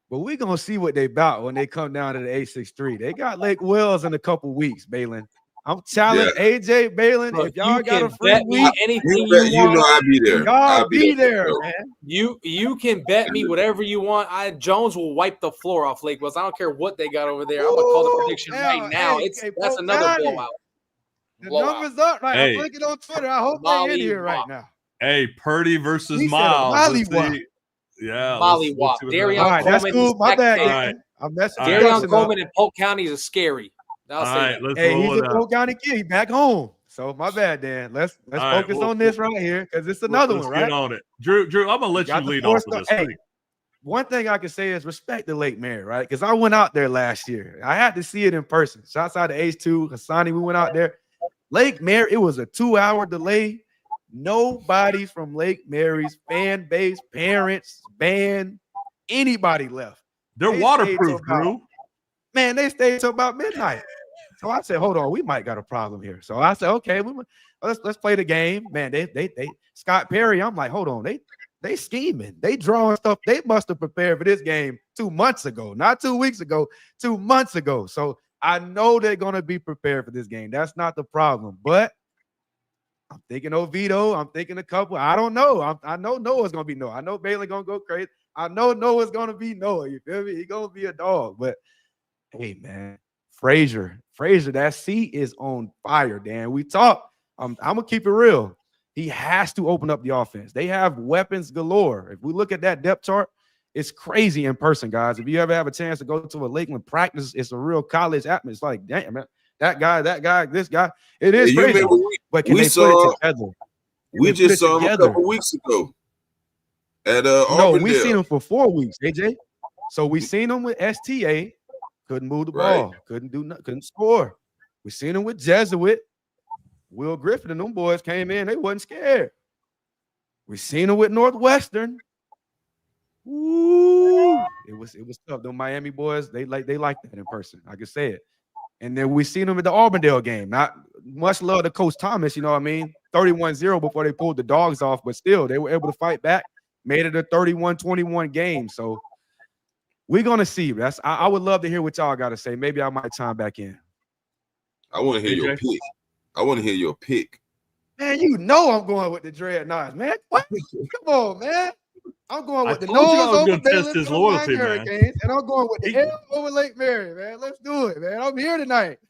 But we're going to see what they about when they come down to the 863. They got Lake Wells in a couple weeks, Baylin. I'm challenging AJ, Baylin. If y'all got a free week, anything you want, I'll be there. Y'all be there, man. You can bet me whatever you want. Jones will wipe the floor off Lake Wells. I don't care what they got over there. I'm going to call the prediction right now. That's another blowout. The numbers up. Right? I'm looking on Twitter. I hope they're in here right now. Hey, Purdy versus Miles. Yeah. Mollywop. Darion Coleman. That's cool. My bad. I'm messing Darion Coleman in Polk County is scary. All right, let's hey, roll he's it a Polk County kid. He's back home. So my bad, Dan. Let's focus on this right here because it's another one, right? Get on it. Drew, I'm gonna let you lead off with this. Hey, one thing I can say is respect the Lake Mary, right? Because I went out there last year. I had to see it in person. Shouts out to H2, Hassani. We went out there. Lake Mary, it was a 2-hour delay. Nobody from Lake Mary's fan base, parents, band, anybody left. They're waterproof, Drew. Man, they stayed till about midnight. So I said, hold on, we might got a problem here. So I said, okay, let's play the game. Man, they Scott Perry, I'm like, hold on, they scheming, they drawing stuff. They must have prepared for this game 2 months ago, not 2 weeks ago, 2 months ago. So I know they're gonna be prepared for this game. That's not the problem, but I'm thinking Oviedo. I'm thinking a couple. I don't know. I know Noah's gonna be Noah. I know Baylin gonna go crazy. I know Noah's gonna be Noah. You feel me? He gonna be a dog. But hey, man, Frazier, that seat is on fire. Dan, we talk. I'm gonna keep it real. He has to open up the offense. They have weapons galore. If we look at that depth chart, it's crazy in person, guys. If you ever have a chance to go to a Lakeland practice, it's a real college atmosphere. It's like, damn, man, that guy, this guy. It is crazy. But can they put it together? We just saw him a couple weeks ago at No, we seen him for 4 weeks, AJ. So we seen him with STA, couldn't move the ball, couldn't do nothing, couldn't score. We seen him with Jesuit. Will Griffin and them boys came in, they wasn't scared. We seen him with Northwestern. Ooh, it was tough. Them Miami boys, they like that in person. I can say it. And then we seen them at the Auburndale game. Not much love to Coach Thomas, you know what I mean? 31-0 before they pulled the dogs off, but still they were able to fight back, made it a 31-21 game. So we're gonna see. I would love to hear what y'all got to say. Maybe I might chime back in. I want to hear your pick. I want to hear your pick. Man, you know I'm going with the Dreadnoughts, man. What? Come on, man. I'm going with the Noahs over Baylin Hurricanes, and I'm going with the L over Lake Mary, man. Let's do it, man. I'm here tonight.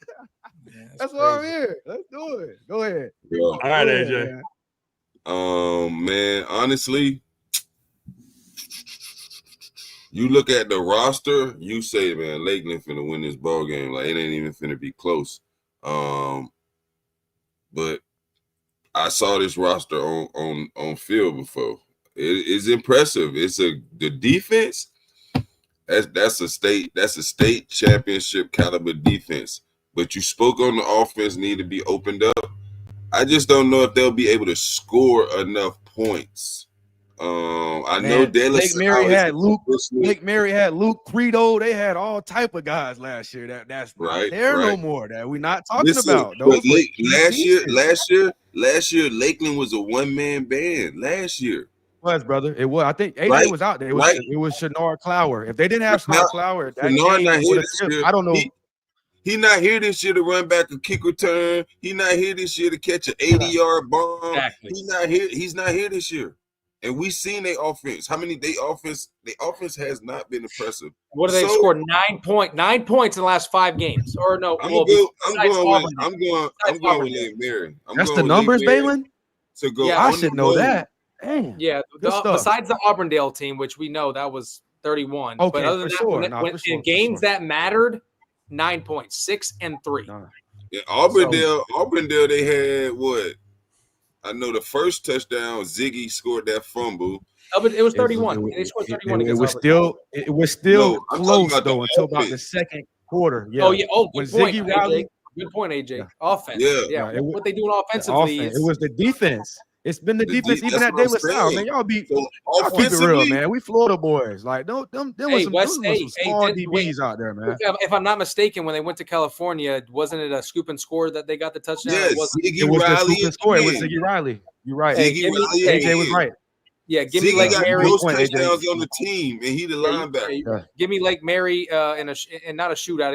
That's why I'm here. Let's do it. Go ahead. Yeah. All right, AJ. Man, honestly, you look at the roster, you say, man, Lakeland finna win this ball game. Like, it ain't even finna be close. But I saw this roster on field before. It is impressive. The defense. That's a state championship caliber defense. But you spoke on the offense need to be opened up. I just don't know if they'll be able to score enough points. I know Lake Mary had Luke Credo. They had all type of guys last year. That's not there no more. That we're not talking about. Last year, Lakeland was a one-man band. Last year. Was, brother. It was. I think AJ was out there. It was Shannar Clower. If they didn't have Shannar Clower, I don't know. He not here this year to run back a kick return. He not here this year to catch an 80-yard bomb. Exactly. He's not here this year. And we seen their offense. How many the offense has not been impressive. What do they scored? 9 points in the last 5 games. Or no, I'm going with Lake Mary. That's the numbers, Baylin? To go. Yeah, I should know that. Damn. Yeah, besides the Auburndale team, which we know that was 31. Okay, but other than that, in games that mattered, 9 points, 6 and 3. Yeah, Auburndale, they had what? I know the first touchdown, Ziggy scored that fumble. Oh, but it was 31. They scored 31 against Auburndale. It was still close though until about the second quarter. Yeah. Oh yeah. Oh, good point, AJ. Good point, AJ. Yeah. Offense. Yeah. What they doing offensively? It was the defense. It's been the defense even at De La Salle, man. Y'all keep it real, man. We Florida boys. Like, there was some small DBs out there, man. If I'm not mistaken, when they went to California, wasn't it a scoop and score that they got the touchdown? Yes, it was the scoop and score. It was Ziggy Riley. You're right. AJ was right. Yeah, give me Lake Mary. Most touchdowns on the team, and he the linebacker. Give me Lake Mary and not a shootout.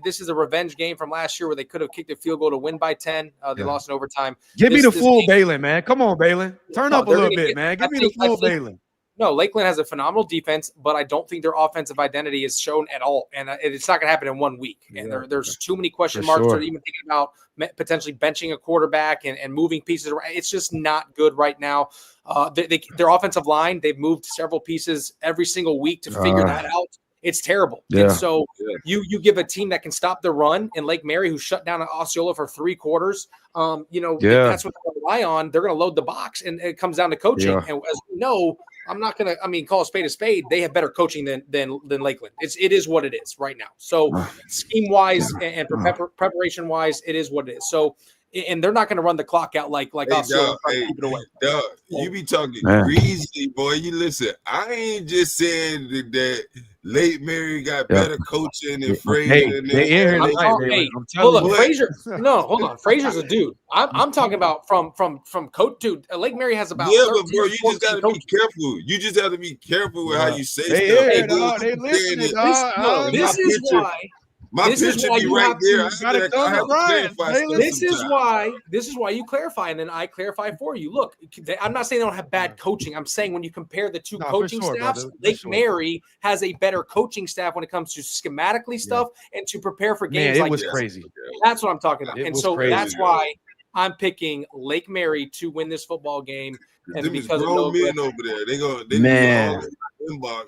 This is a revenge game from last year where they could have kicked a field goal to win by 10. They lost in overtime. Give me the full Baylin, man. Come on, Baylin. Turn up a little bit, man. Give me the full Baylin. No, Lakeland has a phenomenal defense, but I don't think their offensive identity is shown at all. And it's not going to happen in 1 week. And there's too many question marks. They're even thinking about potentially benching a quarterback and moving pieces around. It's just not good right now. Their offensive line, they've moved several pieces every single week to figure that out. It's terrible. Yeah. And so you give a team that can stop the run, and Lake Mary, who shut down Osceola for 3 quarters, if that's what they rely on, they're going to load the box, and it comes down to coaching. Yeah. And as we know, I'm not going to, call a spade a spade. They have better coaching than Lakeland. It is what it is right now. So scheme-wise and preparation-wise, it is what it is. So, and they're not going to run the clock out like Osceola. Keep it away. Dog, you be talking greasy, boy. You listen, I ain't just saying that Lake Mary got better coaching than Frazier. Frazier. No, hold on. Frazier's a dude. I'm talking about from coach. Dude, LakeAry has about. Yeah, but bro, you just got to be careful. You just have to be careful with how you say stuff. This is why. My picture be right there. This is why you clarify, and then I clarify for you. Look, I'm not saying they don't have bad coaching. I'm saying when you compare the two coaching staffs, Lake Mary has a better coaching staff when it comes to schematically stuff and to prepare for games. Man, it was crazy. That's what I'm talking about. And so crazy. that's why I'm picking Lake Mary to win this football game. And because grown men over there,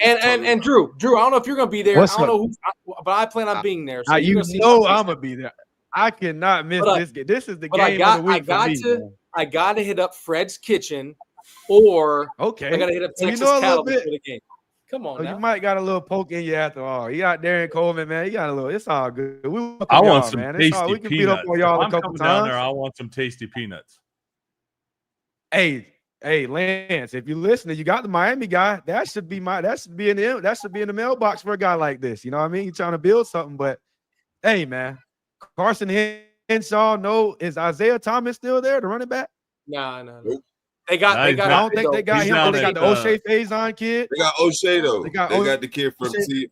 and Drew, I don't know if you're gonna be there. I don't know who, but I plan on being there. So I'm gonna be there. I cannot miss this game. This is the game of the week for me. I got to hit up Fred's Kitchen, or I got to hit up Texas Cattle for the game. Come on, you might got a little poke in you after all. You got Darren Coleman, man. You got a little. It's all good. I want some tasty peanuts. We can beat up on y'all a couple times. Down there, I want some tasty peanuts. Hey, Lance, if you're listening, you got the Miami guy. That should be in the mailbox for a guy like this. You know what I mean? You're trying to build something, but hey, man, Carson Henshaw. Is Isaiah Thomas still there, the running back? No. Nope. I don't think they got him. They got the O'Shea Faison kid. They got O'Shea though. They got the kid from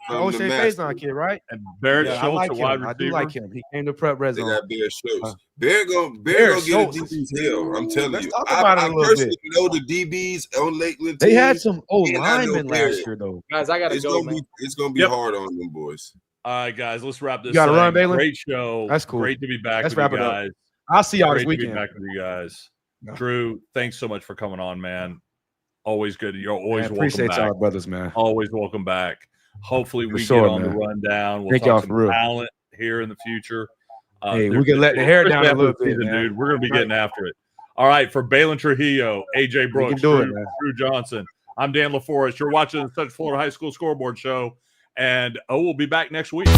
O'Shea Faison kid, right? And Barrett Schultz, I do like him. He came to prep red zone. They got Barrett Schultz. Barrett gonna get a DB's hill. I'm telling you. I personally know the DBs on Lakeland. They had some old linemen last year though. Guys, I gotta go. It's gonna be hard on them boys. All right, guys, let's wrap this. You got to run, Baylin. Great show. That's cool. Great to be back. Let's with wrap you it guys. up. I'll see y'all this Great to weekend. be back with you guys. Drew, thanks so much for coming on, man. Always good. You're always welcome appreciate back. y'all, brothers, man. Always welcome back. Hopefully, we sure, get on man. the rundown. We'll Thank talk y'all some for real. talent here in the future. Hey, we can let the hair down a little bit, man. Dude. We're going to be getting after it. All right, for Baylin Trujillo, AJ Brooks, Drew Johnson, I'm Dan LaForest. You're watching the Central Florida High School Scoreboard Show, and we'll be back next week.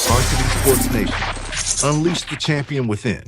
Varsity Sports Nation. Unleash the champion within.